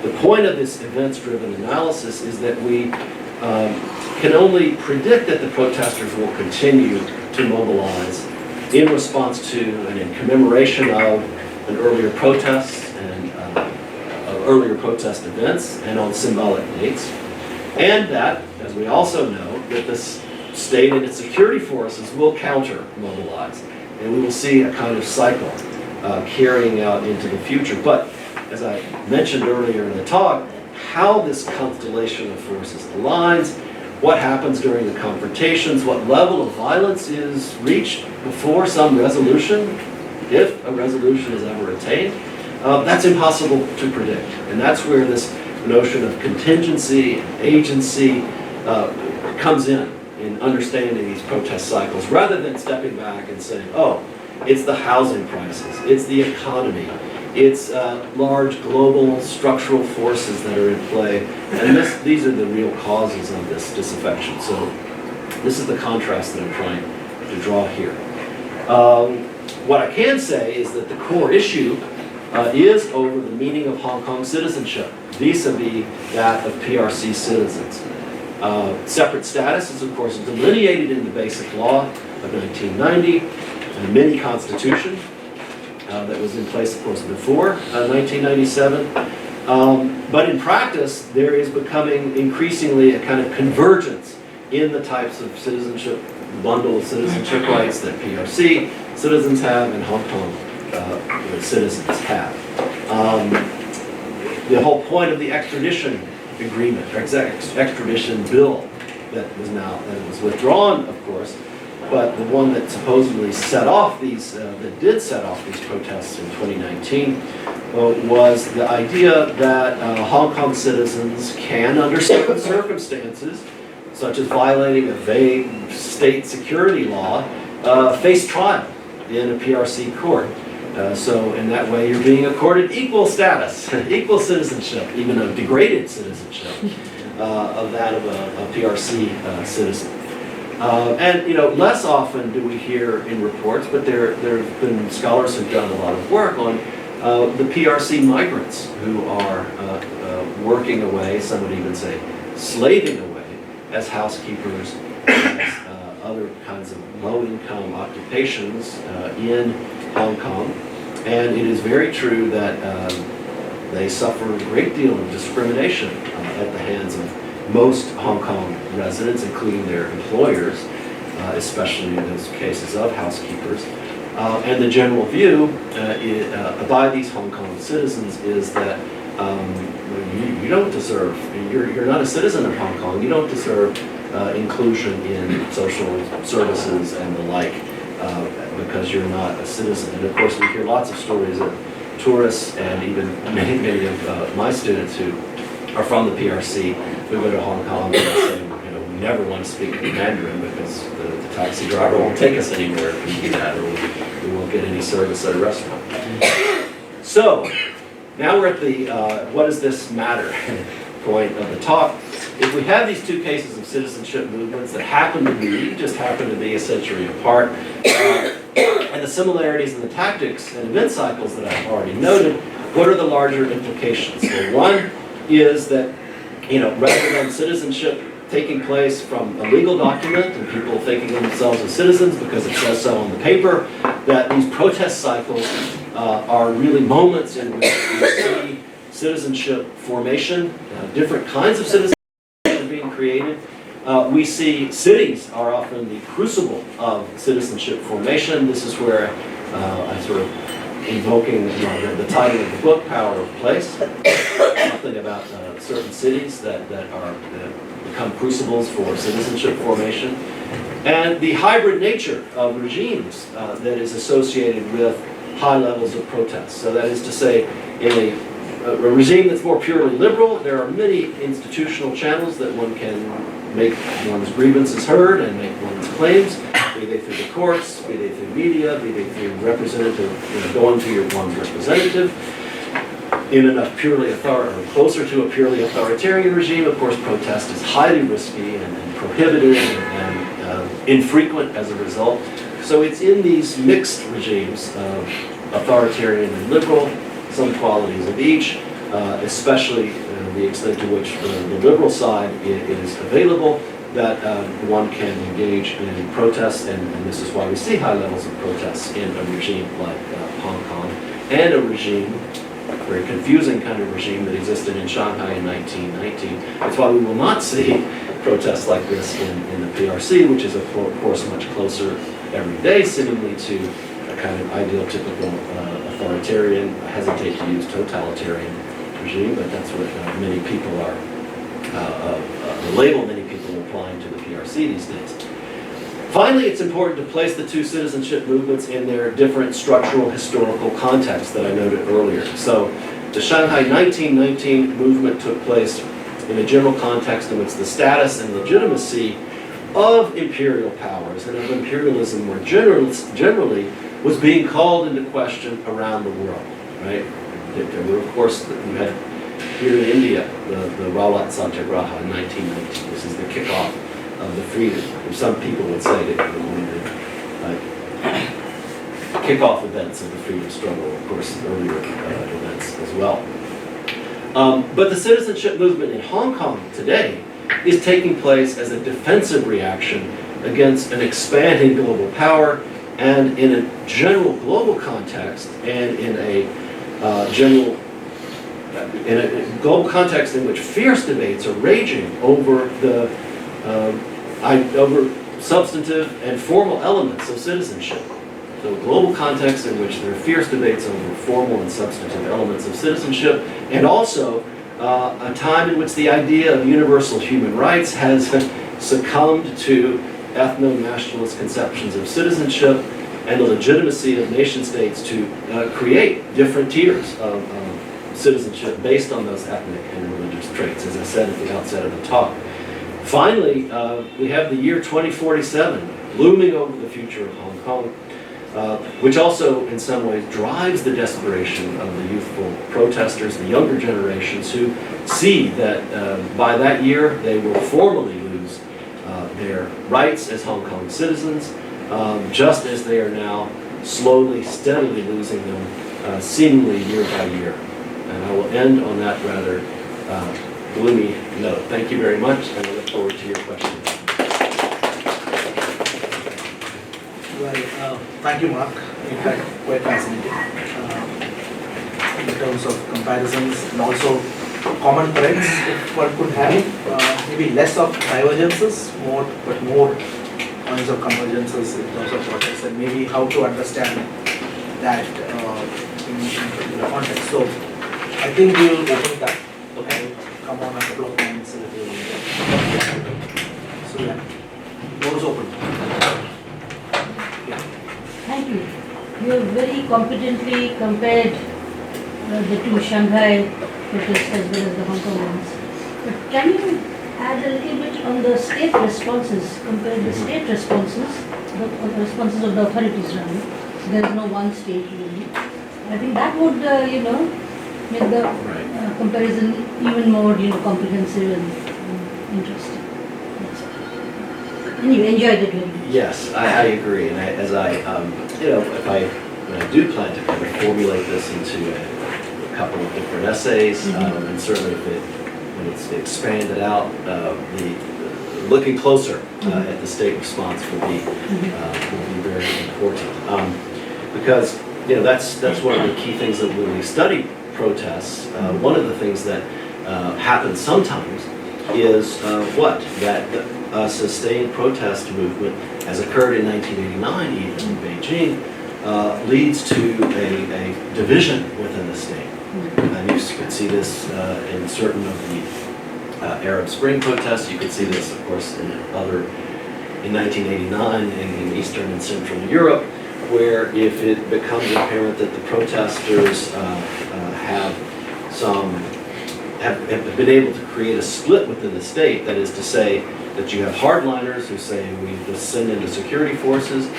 The point of this events-driven analysis is that we can only predict that the protesters will continue to mobilize in response to and in commemoration of an earlier protests and earlier protest events and on symbolic dates. And that, as we also know, that the state and its security forces will counter-mobilize. And we will see a kind of cycle carrying out into the future. But as I mentioned earlier in the talk, how this constellation of forces aligns, what happens during the confrontations, what level of violence is reached before some resolution, if a resolution is ever attained, that's impossible to predict. And that's where this notion of contingency and agency comes in understanding these protest cycles, rather than stepping back and saying, oh, it's the housing crisis, it's the economy, it's large global structural forces that are in play, and these are the real causes of this disaffection. So this is the contrast that I'm trying to draw here. What I can say is that the core issue is over the meaning of Hong Kong citizenship vis-a-vis that of PRC citizens. Separate status is, of course, delineated in the Basic Law of 1990, and the mini constitution that was in place, of course, before 1997. But in practice, there is becoming increasingly a kind of convergence in the types of citizenship, bundle of citizenship rights that PRC citizens have and Hong Kong citizens have. The whole point of the extradition agreement, or extradition bill that was withdrawn, of course, but the one that supposedly set off these, that did set off these protests in 2019, was the idea that Hong Kong citizens can, under certain circumstances, such as violating a vague state security law, face trial in a PRC court. So in that way, you're being accorded equal status, equal citizenship, even a degraded citizenship of that of a PRC citizen. And less often do we hear in reports, but there have been scholars who've done a lot of work on the PRC migrants who are working away, some would even say slaving away, as housekeepers, as other kinds of low-income occupations in Hong Kong. And it is very true that they suffer a great deal of discrimination at the hands of most Hong Kong residents, including their employers, especially in those cases of housekeepers. And the general view by these Hong Kong citizens is that you don't deserve, you're not a citizen of Hong Kong, you don't deserve inclusion in social services and the like because you're not a citizen. And of course we hear lots of stories of tourists and even many of my students who are from the PRC who go to Hong Kong and say, we never want to speak Mandarin because the taxi driver won't take us anywhere if we do that, or we won't get any service at a restaurant. So now we're at the what does this matter point of the talk. If we have these two cases of citizenship movements that happen to be a century apart, and the similarities in the tactics and event cycles that I've already noted, what are the larger implications? So one is that, rather than citizenship taking place from a legal document and people thinking of themselves as citizens because it says so on the paper, that these protest cycles are really moments in which we see citizenship formation, different kinds of citizenship being created. We see cities are often the crucible of citizenship formation. This is where I'm sort of invoking the title of the book, Power of Place, something about certain cities that become crucibles for citizenship formation, and the hybrid nature of regimes that is associated with high levels of protest. So that is to say, in a regime that's more purely liberal, there are many institutional channels that one can make one's grievances heard and make one's claims, be they through the courts, be they through media, be they through representative, going to one's representative. In enough purely closer to a purely authoritarian regime, of course, protest is highly risky and prohibited and infrequent as a result. So it's in these mixed regimes of authoritarian and liberal, some qualities of each, especially the extent to which the liberal side is available, that one can engage in protests, and this is why we see high levels of protests in a regime like Hong Kong. and a regime, a very confusing kind of regime that existed in Shanghai in 1919. That's why we will not see protests like this in the PRC, which is of course much closer every day seemingly to a kind of ideal typical authoritarian, I hesitate to use totalitarian regime, but that's what many people are, the label many people are applying to the PRC these days. Finally, it's important to place the two citizenship movements in their different structural historical contexts that I noted earlier. So the Shanghai 1919 movement took place in a general context in which the status and legitimacy of imperial powers and of imperialism more generally was being called into question around the world, right? There were, of course, you had here in India, the Rowlatt Satyagraha in 1919. This is the kickoff of the freedom. Some people would say that one of the kickoff events of the freedom struggle, of course, earlier events as well. But the citizenship movement in Hong Kong today is taking place as a defensive reaction against an expanding global power, and in a general global context, and in a global context in which fierce debates are raging over the over substantive and formal elements of citizenship. So a global context in which there are fierce debates over formal and substantive elements of citizenship, and also a time in which the idea of universal human rights has succumbed to ethno-nationalist conceptions of citizenship and the legitimacy of nation states to create different tiers of citizenship based on those ethnic and religious traits, as I said at the outset of the talk. Finally, we have the year 2047 looming over the future of Hong Kong, which also in some ways drives the desperation of the youthful protesters, the younger generations, who see that by that year they will formally lose their rights as Hong Kong citizens, just as they are now slowly, steadily losing them, seemingly year by year. And I will end on that rather gloomy note. Thank you very much, and I look forward to your questions. Well, thank you, Mark. In fact, quite fascinating in terms of comparisons and also common threads, if one could have. Maybe less of divergences, but more points of convergences in terms of projects, and maybe how to understand that in particular context. So I think we will open it up. Okay. Come on a couple of points. So yeah, doors open. Thank you. You have very competently compared the two Shanghai protests as well as the Hong Kong ones. But can you add a little bit on the state responses, compare the state responses, the responses of the authorities rather. There is no one state really. I think that would, make the comparison even more, comprehensive and interesting. And you enjoyed it very much. Yes, I agree, and when I do plan to kind of formulate this into a couple of different essays, and certainly when it's expanded out, looking closer at the state response will be very important, because that's one of the key things that when we study protests, one of the things that happens sometimes is that a sustained protest movement, as occurred in 1989 even in Beijing, leads to a division within the state. And you could see this in certain of the Arab Spring protests. You could see this, of course, in 1989 in Eastern and Central Europe, where if it becomes apparent that the protesters have been able to create a split within the state, that is to say that you have hardliners who say we just send in the security forces,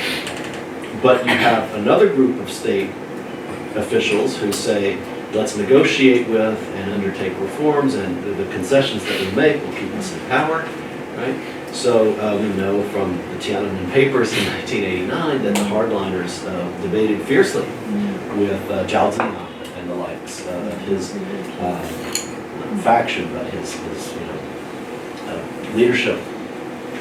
but you have another group of state officials who say let's negotiate with and undertake reforms, and the concessions that we make will keep us in power, right? So we know from the Tiananmen Papers in 1989 that the hardliners debated fiercely with Zhao Ziyang and the likes, his faction, but his leadership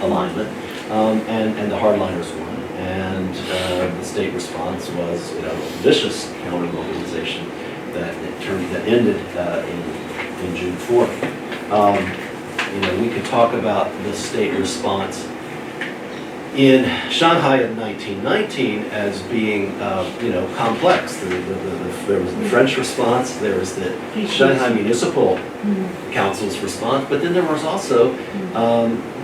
alignment, and the hardliners won. And and the state response was, a vicious counter mobilization that ended in June 4th. We could talk about the state response in Shanghai in 1919 as being, complex. There was the French response, there was the Shanghai Municipal Council's response, but then there was also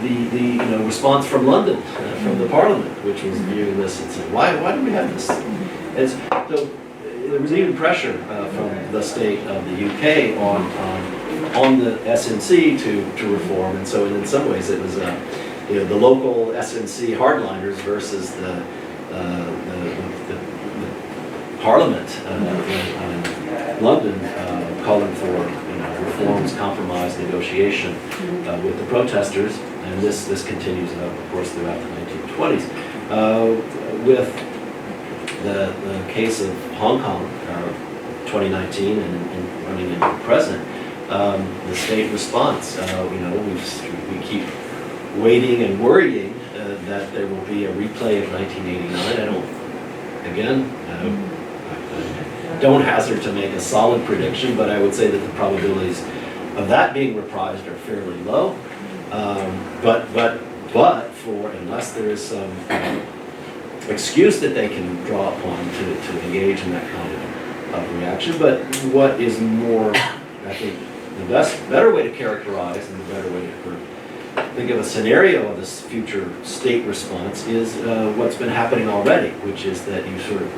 the response from London, from the Parliament, which was viewing this and saying, why do we have this? And so there was even pressure from the state of the UK on the SNC to reform, and so in some ways it was the local SNC hardliners versus the Parliament in London calling for reforms, compromise, negotiation with the protesters, and this continues, of course, throughout the 1920s. With the case of Hong Kong, 2019 and running into the present, the state response, we keep waiting and worrying that there will be a replay of 1989. I don't hazard to make a solid prediction, but I would say that the probabilities of that being reprised are fairly low. But unless there is some excuse that they can draw upon to engage in that kind of reaction. But what is more, I think, the better way to characterize and the better way to think of a scenario of this future state response is what's been happening already, which is that you sort of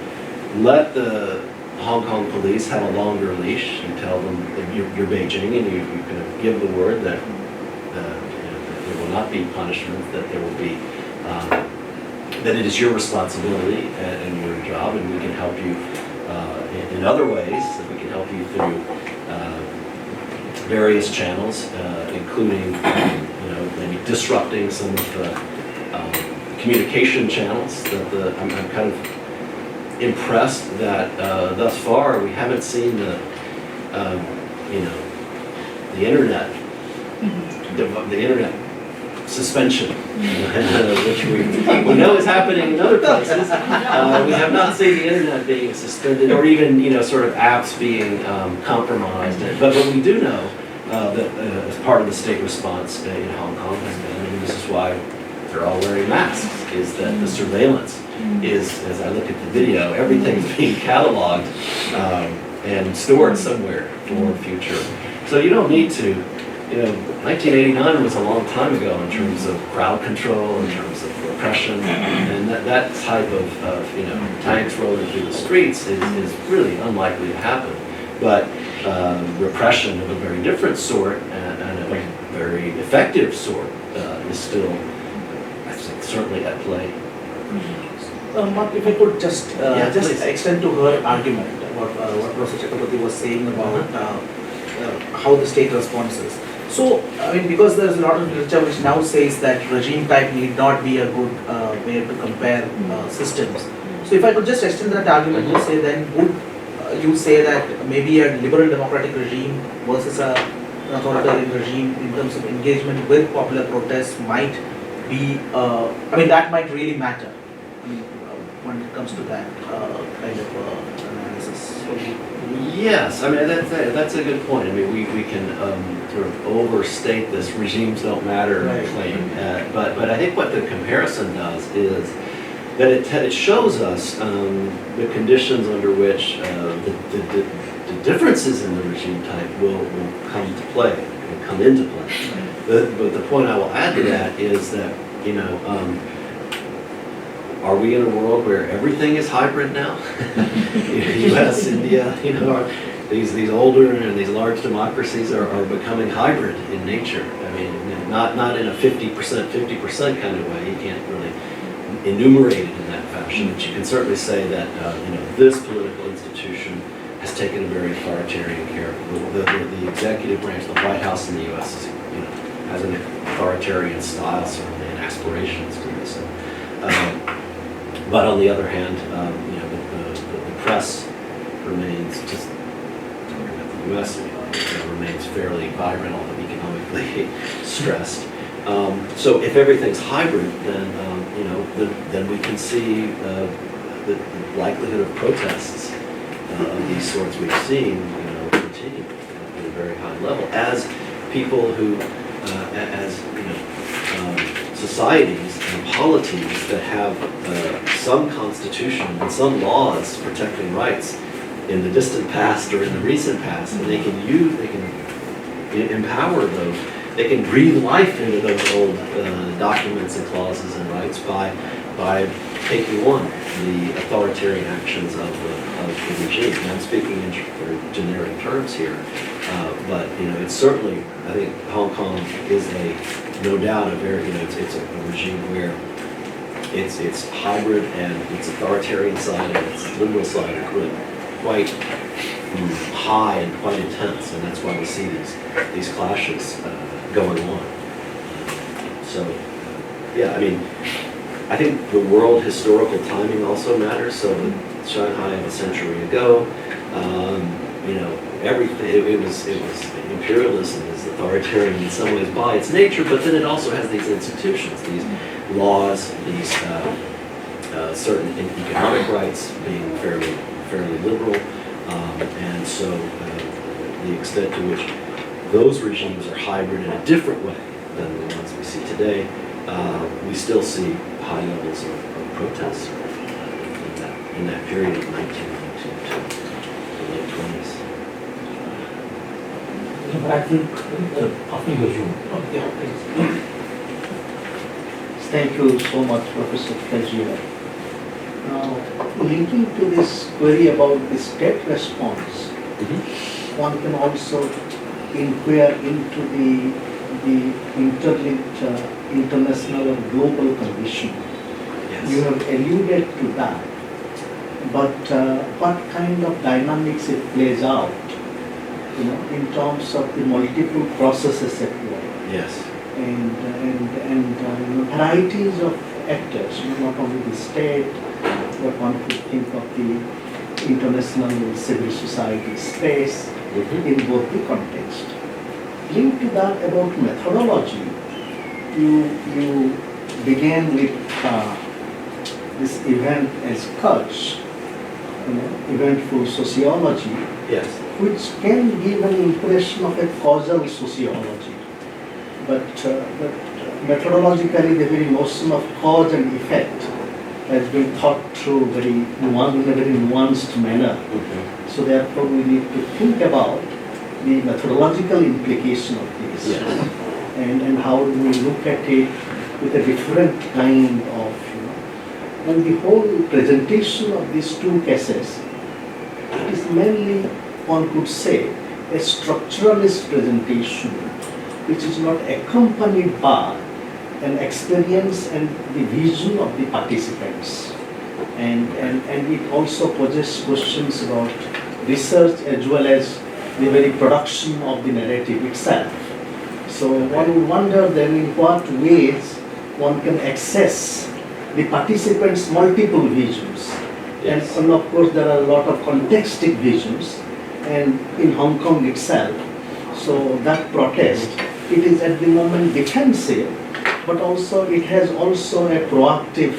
let the Hong Kong police have a longer leash. You tell them that you're Beijing, and you kind of give the word that there will not be punishment, that there will be that it is your responsibility and your job, and we can help you in other ways. That we can help you through various channels, including maybe disrupting some of the communication channels. I'm kind of impressed that thus far we haven't seen the internet, the internet suspension, which we know is happening in other places. We have not seen the internet being suspended, or even sort of apps being compromised. But we do know that as part of the state response in Hong Kong has been, and this is why they're all wearing masks, is that the surveillance is, as I look at the video, everything's being cataloged and stored somewhere for future. So you don't need to, 1989 was a long time ago in terms of crowd control, in terms of repression, and that type of tanks rolling through the streets is really unlikely to happen. But repression of a very different sort and a very effective sort is still, I think, certainly at play. Mark, if I could just please. extend to her argument about what Professor Chakraborty was saying about how the state responses. So, because there's a lot of literature which now says that regime type need not be a good way to compare systems. So, if I could just extend that argument to say, then would you say that maybe a liberal democratic regime versus an authoritarian regime in terms of engagement with popular protests might be, that might really matter when it comes to that kind of analysis. So, yes, that's a good point. We can sort of overstate this regimes don't matter claim, but I think what the comparison does is that it shows us the conditions under which the differences in the regime type will come to play, will come into play. But the point I will add to that is that are we in a world where everything is hybrid now? U.S., India, these older and these large democracies are becoming hybrid in nature. Not in a 50% kind of way. You can't really enumerate it in that fashion, but you can certainly say that this political institution has taken a very authoritarian character. The executive branch, the White House in the U.S., has an authoritarian style, certainly, and aspirations to do so. But on the other hand, the press remains, just talking about the U.S., remains fairly vibrant, although economically stressed. So if everything's hybrid, then, then we can see the likelihood of protests of these sorts we've seen, continue at a very high level as people who, societies and polities that have some constitution and some laws protecting rights in the distant past or in the recent past, and they can empower those. They can breathe life into those old documents and clauses and rights by taking on the authoritarian actions of the regime. And I'm speaking in very generic terms here, but it's certainly, I think Hong Kong is no doubt a very, it's a regime where it's hybrid and its authoritarian side and its liberal side are really quite high and quite intense, and that's why we see these clashes going on. So, yeah, I think the world historical timing also matters. So, Shanghai a century ago, everything it was imperialism is authoritarian in some ways by its nature, but then it also has these institutions, these laws, these certain economic rights being fairly liberal, and so the extent to which those regimes are hybrid in a different way than the ones we see today, we still see high levels of protests in that period of 1992 to the late 20s. But I think after you. Yeah, please. Thank you so much, Professor Kajira. Now, linking to this query about the state response, one can also inquire into the interlinked international or global condition. Yes. You have alluded to that, but what kind of dynamics it plays out, in terms of the multiple processes at work, Yes. and varieties of actors, not only the state, but one could think of the international civil society space in both the context. Linked to that about methodology, you began with this event as Kutch, eventful sociology, Yes. which can give an impression of a causal sociology. But methodologically, the very notion of cause and effect has been thought through in a very nuanced manner. So therefore, we need to think about the methodological implication of this, Yes. and how do we look at it with a different kind of, and the whole presentation of these two cases is mainly, one could say, a structuralist presentation, which is not accompanied by an experience and the vision of the participants. And it also poses questions about research as well as the very production of the narrative itself. So one would wonder then in what ways one can access the participants' multiple visions. Yes. And of course there are a lot of contextic visions, and in Hong Kong itself. So that protest, it is at the moment defensive, but also it has also a proactive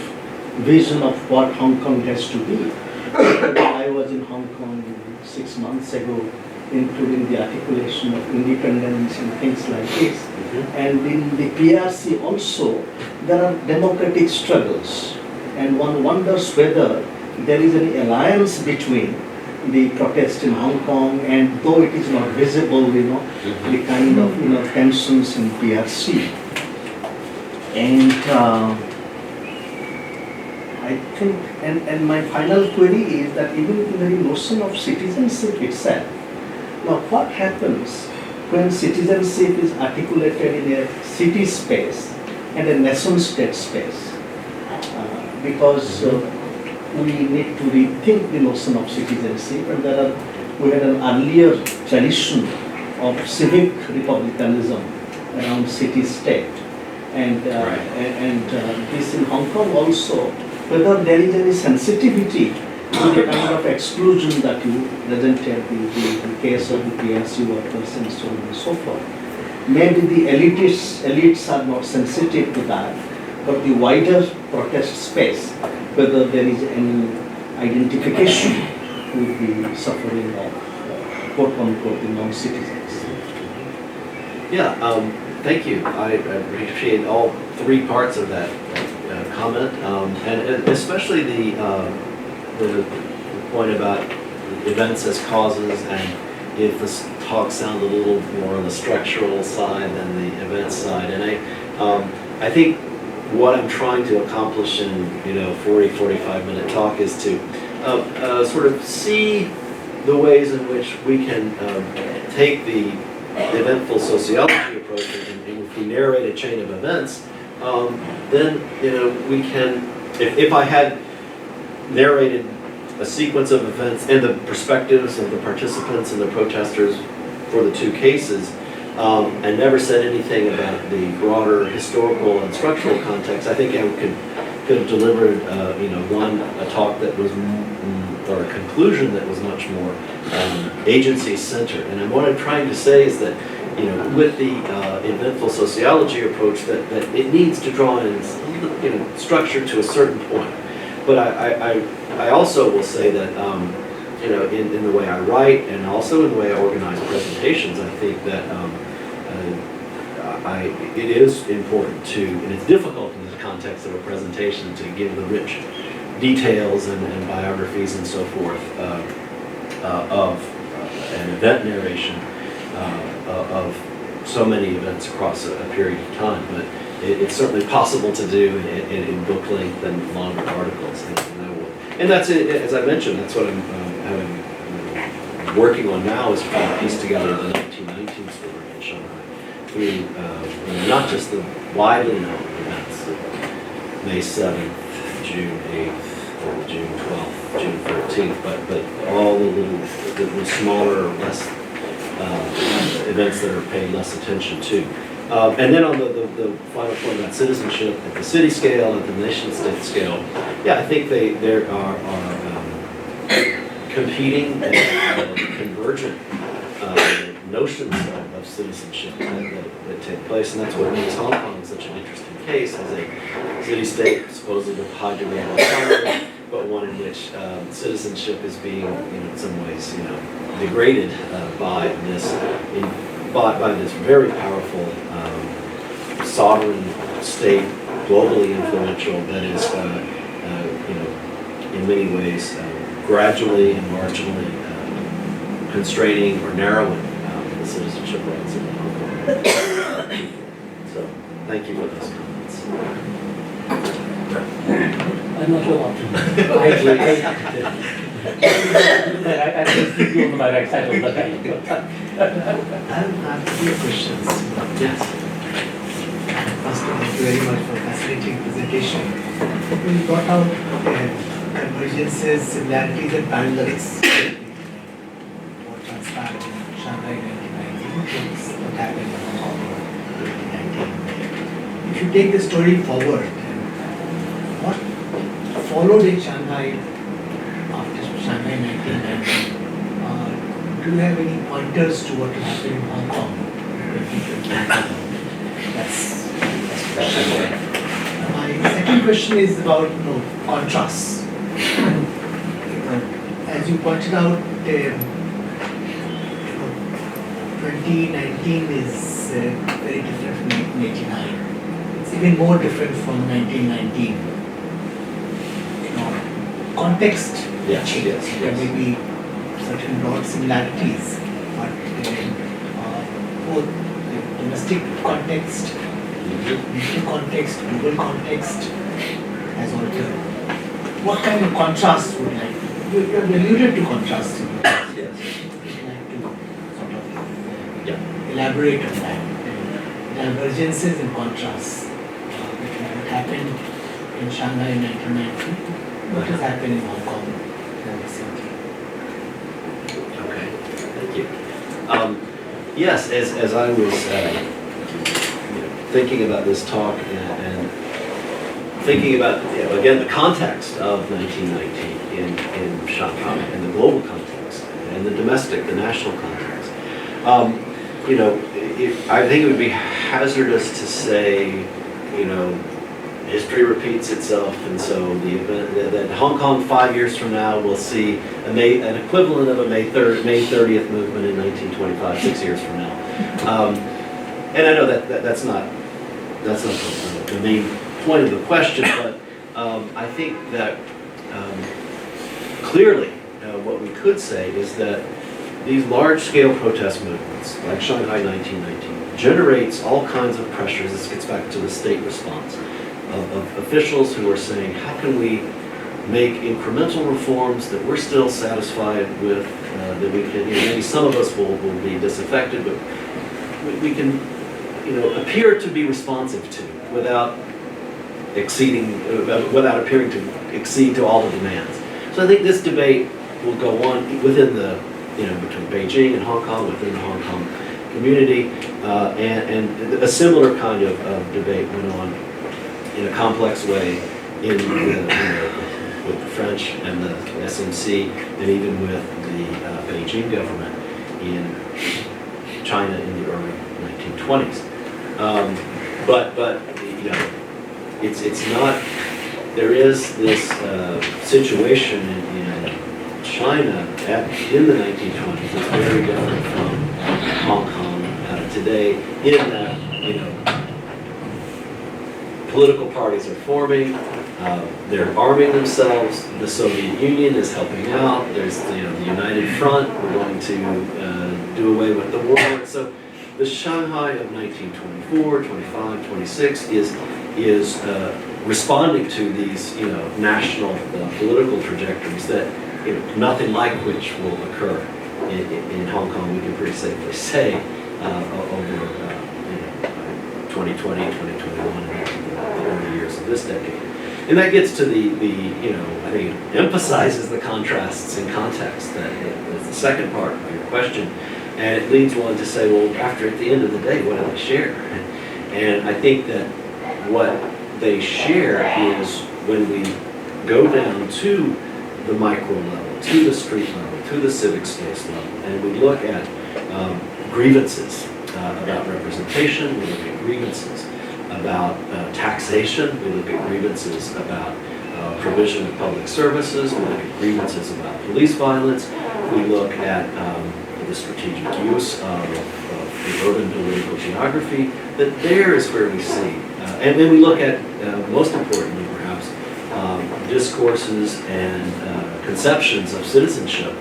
vision of what Hong Kong has to be. I was in Hong Kong 6 months ago, including the articulation of independence and things like this. And in the PRC also, there are democratic struggles. And one wonders whether there is any alliance between the protest in Hong Kong, and though it is not visible, the kind of tensions in PRC. And I think, and my final query is that even in the very notion of citizenship itself, now what happens when citizenship is articulated in a city space and a nation state space? Because we need to rethink the notion of citizenship, and we had an earlier tradition of civic republicanism around city-state, and this in Hong Kong also. Whether there is any sensitivity to the kind of exclusion that you presented, the case of the PRC workers and so on and so forth. maybe the elites are not sensitive to that, but the wider protest space, whether there is any identification with the suffering of quote unquote the non-citizens. Yeah, thank you. I appreciate all three parts of that comment, and especially the point about events as causes, and if this talk sounds a little more on the structural side than the events side. And I think what I'm trying to accomplish in 45-minute talk is to sort of see the ways in which we can take the eventful sociology approach, and if we narrate a chain of events, then we can. If I had narrated a sequence of events and the perspectives of the participants and the protesters for the two cases, and never said anything about the broader historical and structural context, I think I could have delivered a talk that was or a conclusion that was much more agency-centered. And what I'm trying to say is that, with the eventful sociology approach, that it needs to draw in, structure to a certain point. But I also will say that, in the way I write and also in the way I organize presentations, I think that it is important to, and it's difficult in the context of a presentation to give the rich details and biographies and so forth of an event narration of so many events across a period of time. But it's certainly possible to do in book length and longer articles. And that's it, as I mentioned, that's what I'm working on now, is trying to piece together the 1919 story in Shanghai through not just the widely known events of May 7th, June 8th, June 12th, June 13th, but all the smaller, less events that are paid less attention to. And then on the final point about citizenship at the city scale, at the nation-state scale, yeah, I think there are competing and convergent notions of citizenship that take place, and that's what makes Hong Kong such an interesting case as a city-state supposedly with high degree of autonomy, but one in which citizenship is being, in some ways, degraded by this very powerful sovereign state, globally influential, that is, in many ways, gradually and marginally constraining or narrowing the citizenship rights of Hong Kong. So, thank you for those comments. I'm not sure what to I just keep you on my right side of the time. I have a few questions. Yes. First, thank you very much for fascinating presentation. When you brought out convergences, similarities, and parallels, more transparent in Shanghai 1919, what happened in Hong Kong 1919. If you take the story forward, what followed in Shanghai after Shanghai 1919? Do you have any pointers to what will happen in Hong Kong? That's the question. My second question is about contrasts. As you pointed out, 2019 is very different from 1989. It's even more different from 1919. Context changes. There may be certain broad similarities, but both the domestic context, regional context, global context has altered. What kind of contrast would you like? You have alluded to contrast. Yes. Would you like to sort of elaborate on that? Divergences and contrasts. What happened in Shanghai in 1990? What has happened in Hong Kong recently? Okay, thank you. Yes, as I was thinking about this talk and thinking about, again, the context of 1919 in Shanghai and the global context and the domestic, the national context, I think it would be hazardous to say, history repeats itself, and so the event that Hong Kong 5 years from now will see an equivalent of a May 30th movement in 1925, 6 years from now. And I know that's not the main point of the question, but I think that clearly what we could say is that these large-scale protest movements, like Shanghai 1919, generates all kinds of pressures. This gets back to the state response of officials who are saying, how can we make incremental reforms that we're still satisfied with, that we can, maybe some of us will be disaffected, but we can, appear to be responsive to without appearing to exceed to all the demands. So I think this debate will go on within the, between Beijing and Hong Kong, within the Hong Kong community, and a similar kind of debate went on in a complex way with the French and the SMC, and even with the Beijing government in China in the early 1920s. But it's not. There is this situation in China in the 1920s that's very different from Hong Kong today, in that political parties are forming, they're arming themselves, the Soviet Union is helping out, there's the United Front, we're going to do away with the war. So the Shanghai of 1924, 25, 26 is responding to these national political trajectories that nothing like which will occur in Hong Kong, we can pretty safely say, over 2020, 2021, and the early years of this decade. And that gets to the I think it emphasizes the contrasts in context. That is the second part of your question. And it leads one to say, well, at the end of the day, what do they share? And I think that what they share is when we go down to the micro level, to the street level, to the civic space level, and we look at grievances about representation, we look at grievances about taxation, we look at grievances about provision of public services, we look at grievances about police violence, we look at the strategic use of the urban political geography, that there is where we see. And then we look at, most importantly perhaps, discourses and conceptions of citizenship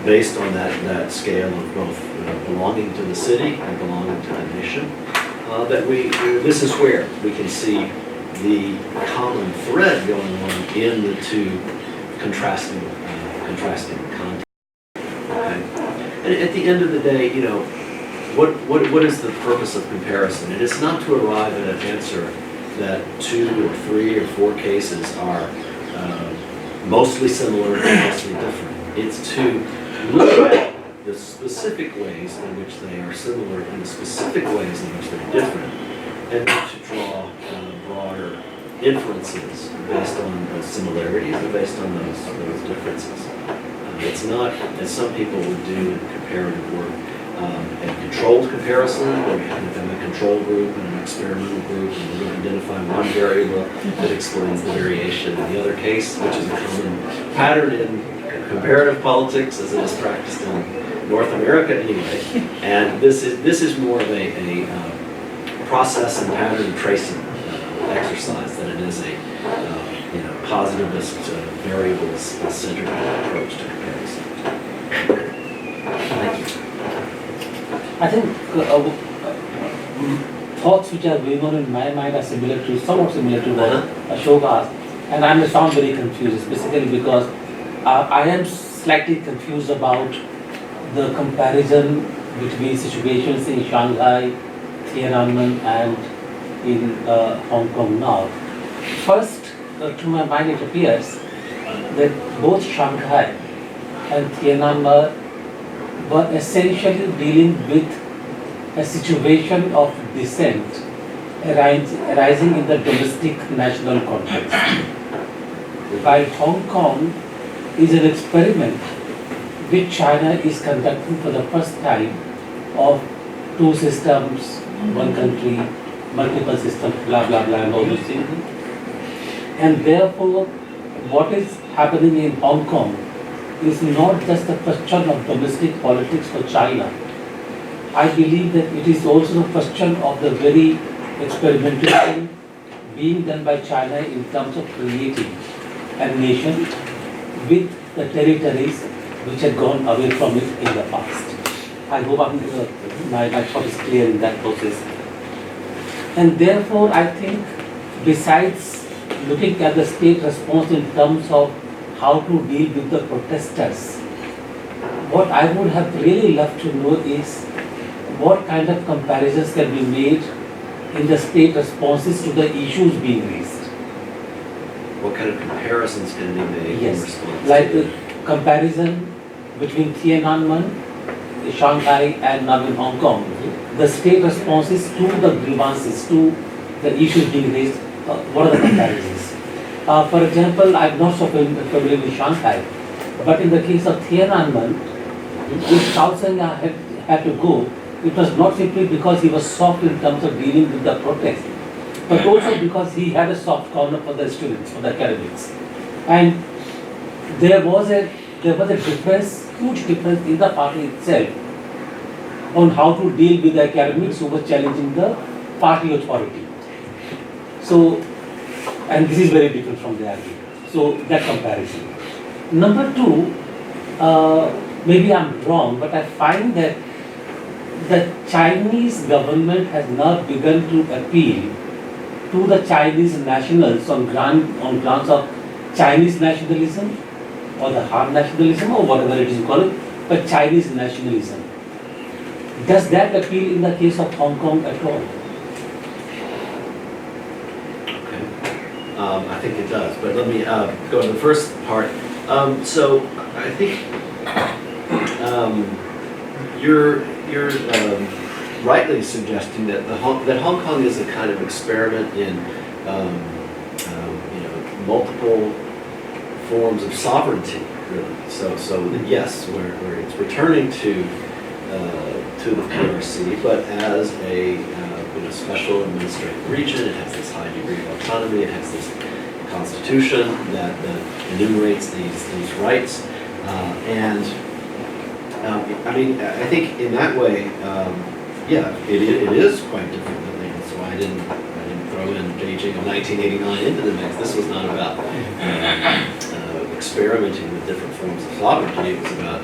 based on that scale of both belonging to the city and belonging to the nation. This is where we can see the common thread going on in the two contrasting contexts. Okay? And at the end of the day, what is the purpose of comparison? It is not to arrive at an answer that 2 or 3 or 4 cases are mostly similar and mostly different. It's to look at the specific ways in which they are similar and the specific ways in which they're different, and to draw broader inferences based on those similarities and based on those differences. It's not, as some people would do in comparative work, a controlled comparison where we have a control group and an experimental group, and we're going to identify one variable that explains the variation in the other case, which is a common pattern in comparative politics as it is practiced in North America anyway. And this is more of a process and pattern tracing exercise than it is a positivist variables-centered approach to comparison. Thank you. I think thoughts which are going on in my mind are somewhat similar to what Ashok asked, and I may sound very confused, specifically because I am slightly confused about the comparison between situations in Shanghai, Tiananmen, and in Hong Kong now. First, to my mind, it appears that both Shanghai and Tiananmen were essentially dealing with a situation of dissent arising in the domestic national context. While Hong Kong is an experiment which China is conducting for the first time of two systems, one country, multiple systems, blah, blah, blah, and all those things. And therefore, what is happening in Hong Kong is not just a question of domestic politics for China. I believe that it is also a question of the very experimentation being done by China in terms of creating a nation with the territories which had gone away from it in the past. I hope my thought is clear in that process. And therefore, I think besides looking at the state response in terms of how to deal with the protesters, what I would have really loved to know is what kind of comparisons can be made in the state responses to the issues being raised. What kind of comparisons can be made in Yes, response like to the comparison between Tiananmen, Shanghai and now in Hong Kong, the state responses to the grievances, to the issues being raised, what are the comparisons? For example, I'm not so familiar with Shanghai, but in the case of Tiananmen, if Shao Tseng had to go, it was not simply because he was soft in terms of dealing with the protest, but also because he had a soft corner for the students, for the academics. And there was a difference, huge difference in the party itself on how to deal with the academics who were challenging the party authority. So, and this is very different from the idea. So that comparison. Number two, maybe I'm wrong, but I find that the Chinese government has now begun to appeal to the Chinese nationals on grounds of Chinese nationalism or the Han nationalism or whatever it is called, but Chinese nationalism. Does that appeal in the case of Hong Kong at all? Okay. I think it does, but let me go to the first part. So I think you're rightly suggesting that that Hong Kong is a kind of experiment in multiple forms of sovereignty, really. So yes, where it's returning to the PRC, but as a special administrative region. It has this high degree of autonomy. It has this constitution that enumerates these rights. I mean, I think in that way, yeah, it is quite different than England. So I didn't throw in Beijing of 1989 into the mix. This was not about experimenting with different forms of sovereignty. It was about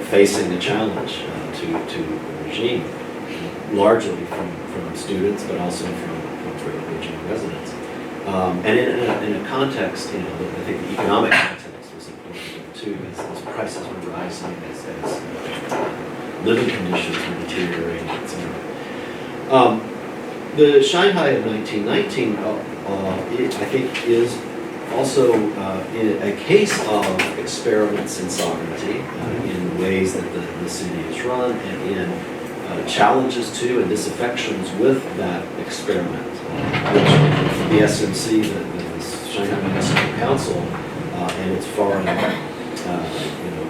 facing a challenge to the regime, largely from students, but also from regional residents. And in a context, I think the economic context was important too, as prices were rising, as living conditions were deteriorating, etc. The Shanghai of 1919, I think, is also a case of experiments in sovereignty in ways that the city is run, and in challenges to and disaffections with that experiment, which the SMC, the Shanghai Municipal Council, and its foreign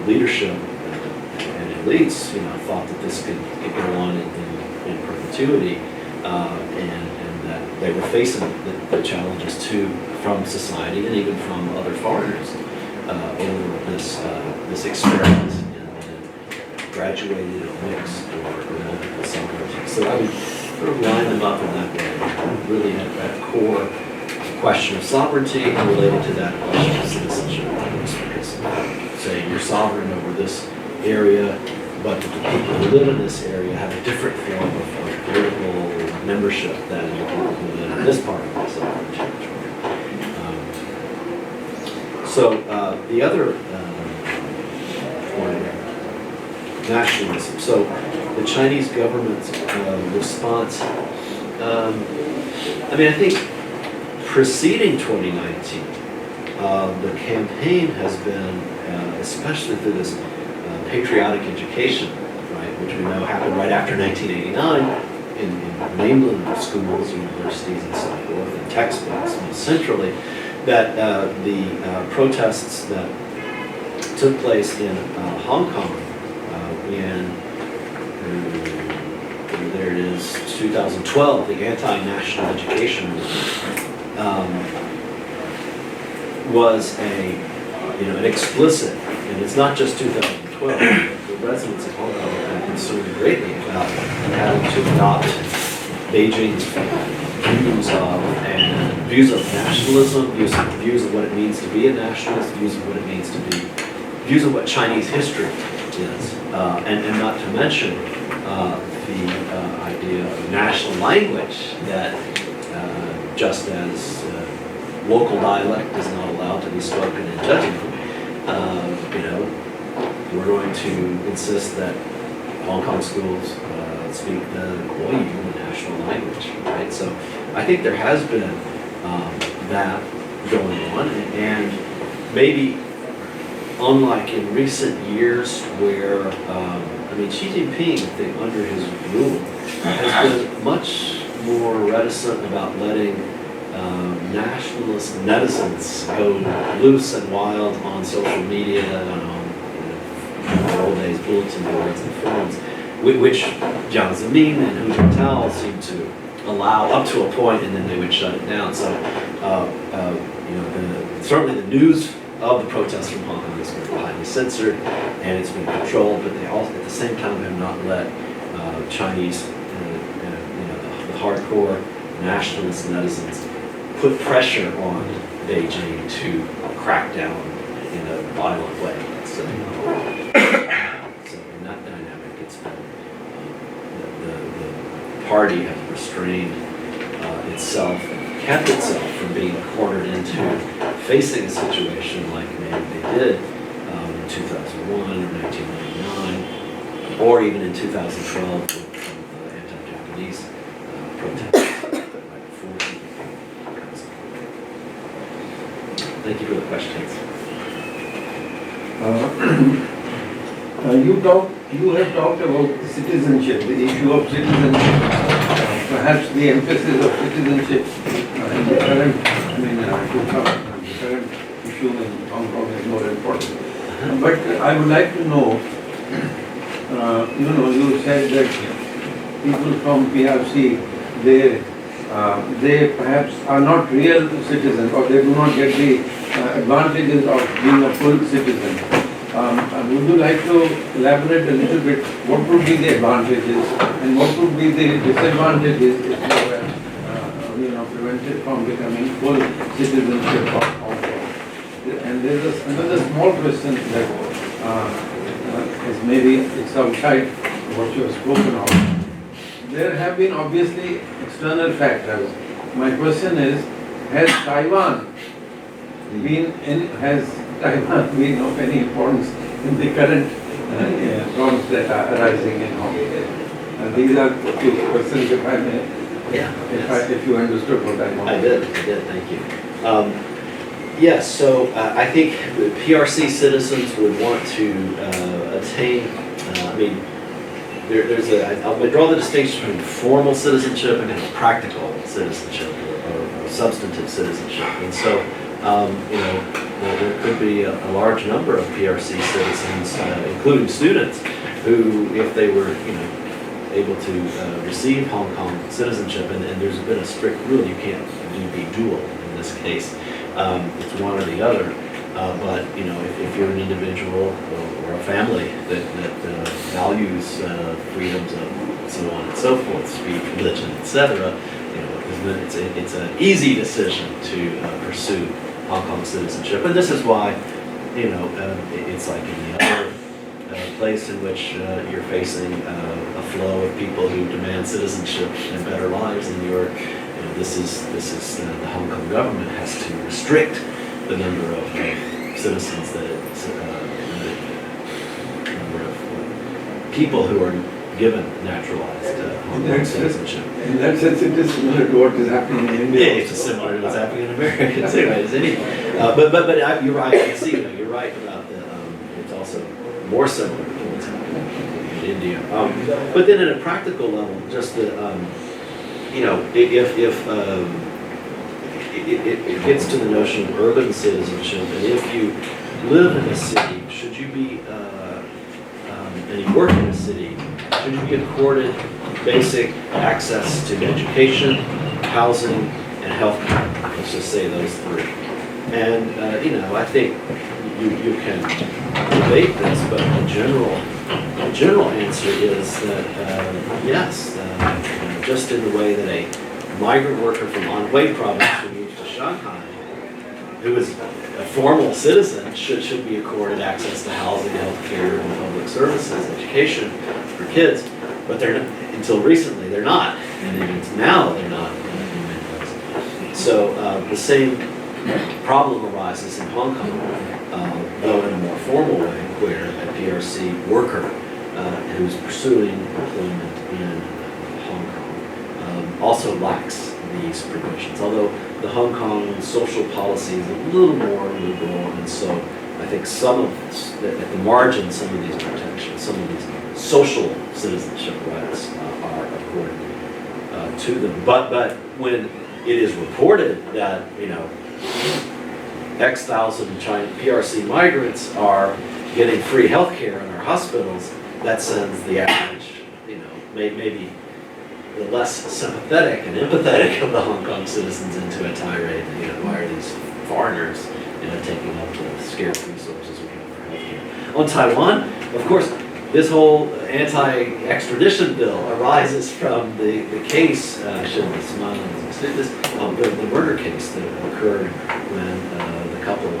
leadership and elites, thought that this could go on in perpetuity, and that they were facing the challenges from society and even from other foreigners over this experiment in graduated or mixed or multiple sovereignty. So I would sort of line them up in that way. Really at that core question of sovereignty and related to that question of citizenship. Saying you're sovereign over this area, but the people who live in this area have a different form of political membership than the people who live in this part of the sovereign territory. The other point, nationalism. So the Chinese government's response, I think preceding 2019, the campaign has been, especially through this patriotic education, right, which we know happened right after 1989 in mainland schools, universities, and so forth, and textbooks, most centrally, that the protests that took place in Hong Kong in is 2012, the anti-national education movement, was an explicit, and it's not just 2012, the residents of Hong Kong have been concerned greatly about having to adopt Beijing's views of nationalism, views of what it means to be a nationalist, views of what it means to be, views of what Chinese history is, and not to mention the idea of national language that just as local dialect is not allowed to be spoken in Zhejiang, we're going to insist that Hong Kong schools speak the Guoyu, the national language, right? So I think there has been that going on, and maybe unlike in recent years where, Xi Jinping, I think, under his rule, has been much more reticent about letting nationalist netizens go loose and wild on social media and on in the old days bulletin boards and forums, which Jiang Zemin and Hu Jintao seemed to allow up to a point, and then they would shut it down. So, certainly the news of the protests from Hong Kong has been highly censored, and it's been controlled. But they also, at the same time, have not let Chinese, the hardcore nationalist netizens put pressure on Beijing to crack down in a violent way. So in that dynamic, it's been the party has restrained itself, kept itself from being cornered into facing a situation like maybe they did in 2001 or 1999, or even in 2012 with the anti-Japanese protests right before the Thank you for the questions. You have talked about citizenship, the issue of citizenship, perhaps the emphasis of citizenship in the current, the current issue in Hong Kong is more important. But I would like to know, you said that people from PRC, they perhaps are not real citizens, or they do not get the advantages of being a full citizen. Would you like to elaborate a little bit what would be the advantages and what would be the disadvantages if you were prevented from becoming full citizenship of Hong Kong? And there is another small question that is maybe it's outside what you have spoken of. There have been obviously external factors. My question is, has Taiwan been of any importance in the current problems that are arising in Hong Kong? These are a few questions, if I may. Yeah. If you understood what I wanted. I did, thank you. Yes, so I think PRC citizens would want to attain, I'll draw the distinction between formal citizenship and practical citizenship or substantive citizenship. And so, there could be a large number of PRC citizens, including students, who, if they were, able to receive Hong Kong citizenship, and there's been a strict rule, you can't be dual in this case. It's one or the other. But if you're an individual or a family that values freedoms of so on and so forth, speech, religion, etc., it's an easy decision to pursue Hong Kong citizenship. And this is why, it's like any other place in which you're facing a flow of people who demand citizenship and better lives, and this is the Hong Kong government has to restrict the number of citizens number of people who are given naturalized Hong Kong citizenship. In that sense, it is similar to what is happening in India. Yeah, it's similar to what's happening in America too, right? As anything. But you're right. I see. You're right about the. It's also more similar to what's happening in India. But then, at a practical level, just the if it gets to the notion of urban citizenship, and if you live in a city, should you be and you work in a city, should you be accorded basic access to education, housing, and healthcare. Let's just say those three. And, I think you can debate this, but the general answer is that, yes, just in the way that a migrant worker from Anhui province who moved to Shanghai, who is a formal citizen, should be accorded access to housing, healthcare, and public services, education for kids, but they're not, until recently they're not, and even now they're not in many places. So the same problem arises in Hong Kong, though in a more formal way, where a PRC worker who's pursuing employment in Hong Kong also lacks these provisions, although the Hong Kong social policy is a little more liberal, and so I think some of this, at the margin, some of these protections, some of these social citizenship rights are accorded to them. But when it is reported that, X thousand PRC migrants are getting free health care in our hospitals, that sends the average, maybe the less sympathetic and empathetic of the Hong Kong citizens into a tirade. Why are these foreigners, taking up the scarce resources we have for healthcare? On Taiwan, of course, this whole anti-extradition bill arises from the case, should be smiling as I say this, the murder case that occurred when the couple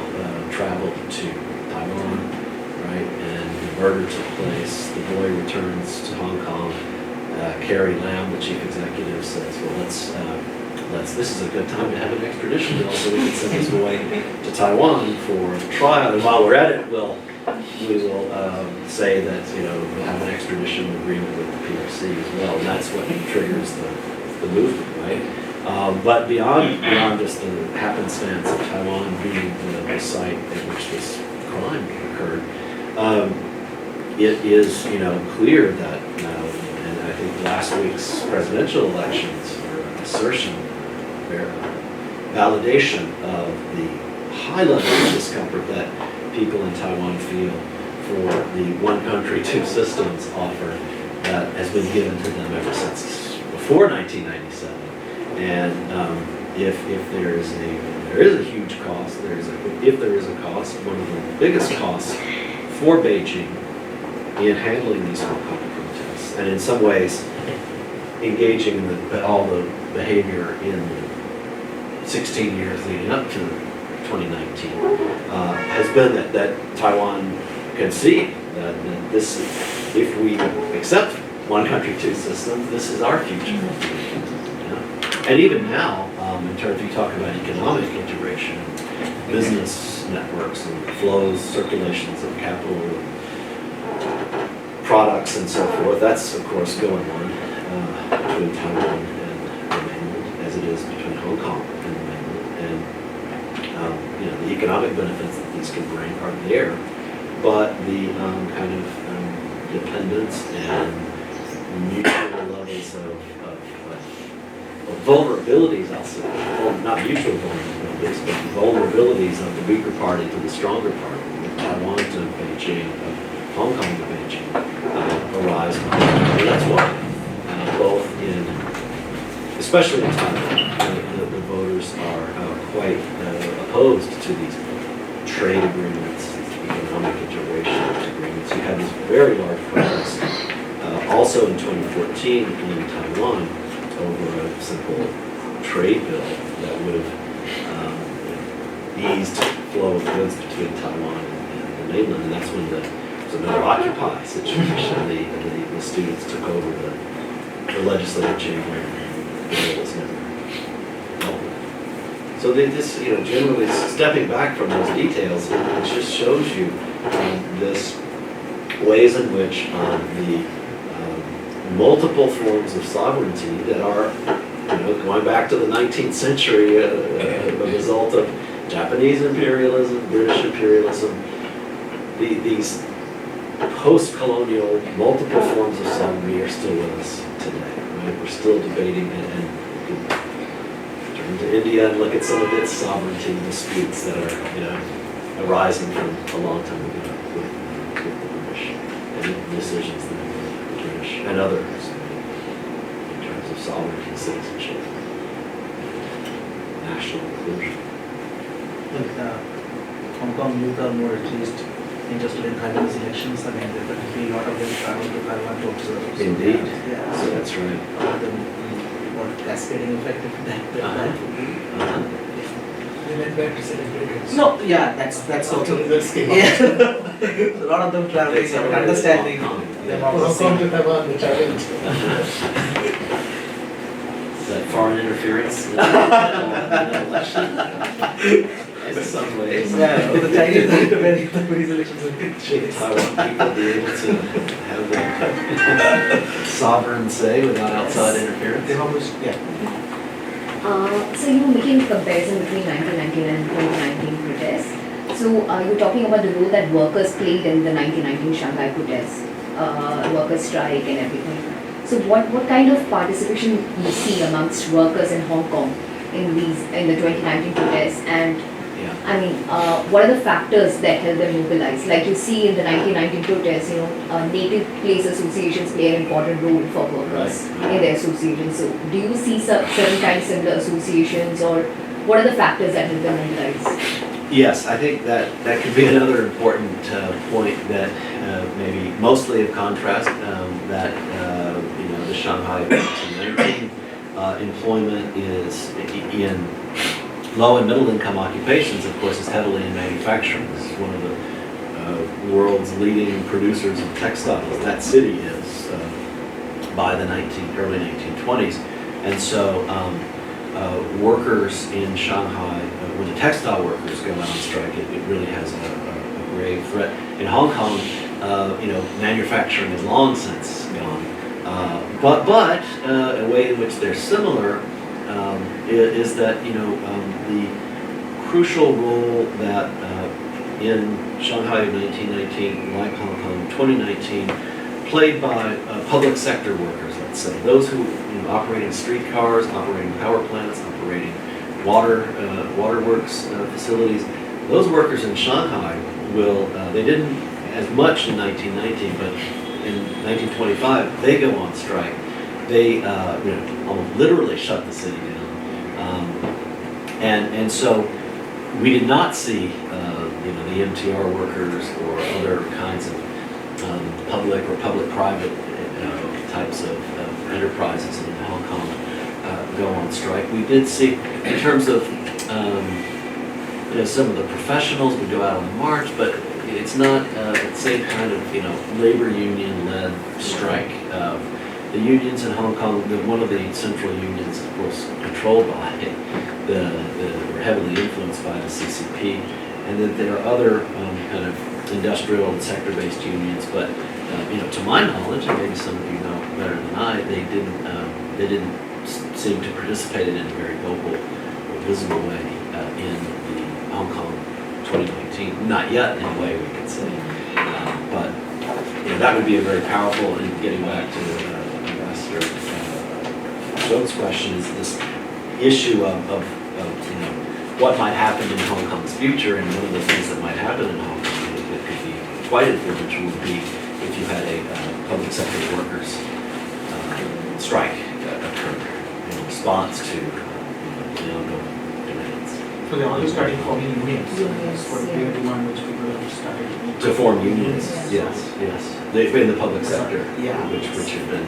traveled to Taiwan, right, and the murder took place. The boy returns to Hong Kong. Carrie Lam, the chief executive, says, well, this is a good time to have an extradition bill so we can send this boy to Taiwan for trial. And while we're at it, we will say that, we'll have an extradition agreement with the PRC as well. And that's what triggers the movement, right? But beyond just the happenstance of Taiwan being the site at which this crime occurred, it is, clear that, and I think last week's presidential elections were an assertion, validation of the high level of discomfort that people in Taiwan feel for the one country, two systems offer that has been given to them ever since before 1997. And if there is a huge cost, if there is a cost, one of the biggest costs for Beijing in handling these Hong Kong protests, and in some ways engaging in all the behavior in the 16 years leading up to 2019, has been that Taiwan can see that this, if we accept one country, two systems, this is our future. And even now, in terms, you talk about economic integration, business networks and flows, circulations of capital, products and so forth, that's of course going on between Taiwan and the mainland, as it is between Hong Kong and the mainland. And the economic benefits that these can bring are there, but the kind of dependence and mutual levels of vulnerabilities, I'll say, well, not mutual vulnerabilities, but vulnerabilities of the weaker party to the stronger party, Taiwan to Beijing, Hong Kong to Beijing, arise. And that's why both especially in Taiwan, the voters are quite opposed to these trade agreements, economic integration agreements. You had this very large protest also in 2014 in Taiwan over a simple trade bill that would have eased the flow of goods between Taiwan and the mainland, and that's when there was another Occupy situation. The students took over the legislative chamber, and the bill was never held. So this, generally stepping back from those details, it just shows you this ways in which the multiple forms of sovereignty that are, going back to the 19th century, a result of Japanese imperialism, British imperialism, these post-colonial multiple forms of sovereignty are still with us today, right? We're still debating and you can turn to India and look at some of its sovereignty disputes that are, arising from a long time ago with the British and the decisions that the British and others sovereignty and citizenship, national inclusion. Look, Hong Kong youth are more at least interested in Taiwanese elections. I mean, definitely a lot of them travel to Taiwan to observe. So, Indeed. Yeah. So that's right. What cascading effect if that would be. They went back to celebrate it. No, yeah, that's also. Results came out. Yeah. A lot of them traveling and understanding them Hong also. Kong to Taiwan, the challenge. Is that foreign interference in an election? In some ways. Yeah, the Chinese need to very Taiwanese elections in good shape. Taiwan people be able to have their sovereign say without outside interference. They always, yeah. So you were making a comparison between 1919 and 2019 protests. So you're talking about the role that workers played in the 1919 Shanghai protests, workers' strike and everything. So what kind of participation you see amongst workers in Hong Kong in the 2019 protests, and Yeah. I mean, what are the factors that help them mobilize? Like you see in the 1919 protests, native place associations play an important role for workers Right. in their associations. So do you see certain kind of similar associations, or what are the factors that help them mobilize? Yes, I think that could be another important point that maybe mostly of contrast that the Shanghai 1919 employment is in low and middle income occupations, of course, is heavily in manufacturing. This is one of the world's leading producers of textiles. That city is by the early 1920s, and so workers in Shanghai, when the textile workers go out on strike, it really has a grave threat. In Hong Kong, manufacturing is long since gone, but a way in which they're similar is that the crucial role that in Shanghai of 1919, like Hong Kong in 2019, played by public sector workers, let's say, those who operating streetcars, operating power plants, operating waterworks facilities. Those workers in Shanghai they didn't as much in 1919, but in 1925 they go on strike. They almost literally shut the city down, and so we did not see the MTR workers or other kinds of public or public-private types of enterprises in Hong Kong go on strike. We did see, in terms of some of the professionals would go out on march, but it's not the same kind of labor union-led strike. The unions in Hong Kong, one of the central unions, of course, controlled by were heavily influenced by the CCP, and that there are other kind of industrial and sector-based unions. But to my knowledge, and maybe some of you know better than I, they didn't seem to participate in a very vocal or visible way in the Hong Kong 2019. Not yet, in a way we could say, but that would be a very powerful. And getting back to Ambassador Zhou's question, is this issue of what might happen in Hong Kong's future, and one of the things that might happen in Hong Kong that could be quite influential would be if you had a public sector workers strike occur in response to the ongoing demands. So they're already starting forming unions. Unions, That's what yeah. clear demand which people have started. To form unions, yes. They've been in the public sector, Yeah. which have been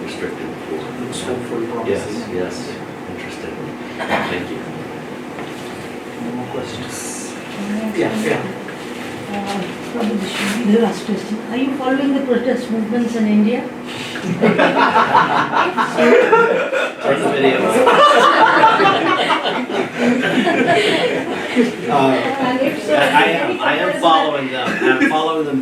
restricted before. Looks hopeful, promising. Yes, interesting. Thank you. No more questions? Yeah. Yeah. Probably this should be the last question. Are you following the protest movements in India? Turn the video. And if so, I am following them. I'm following them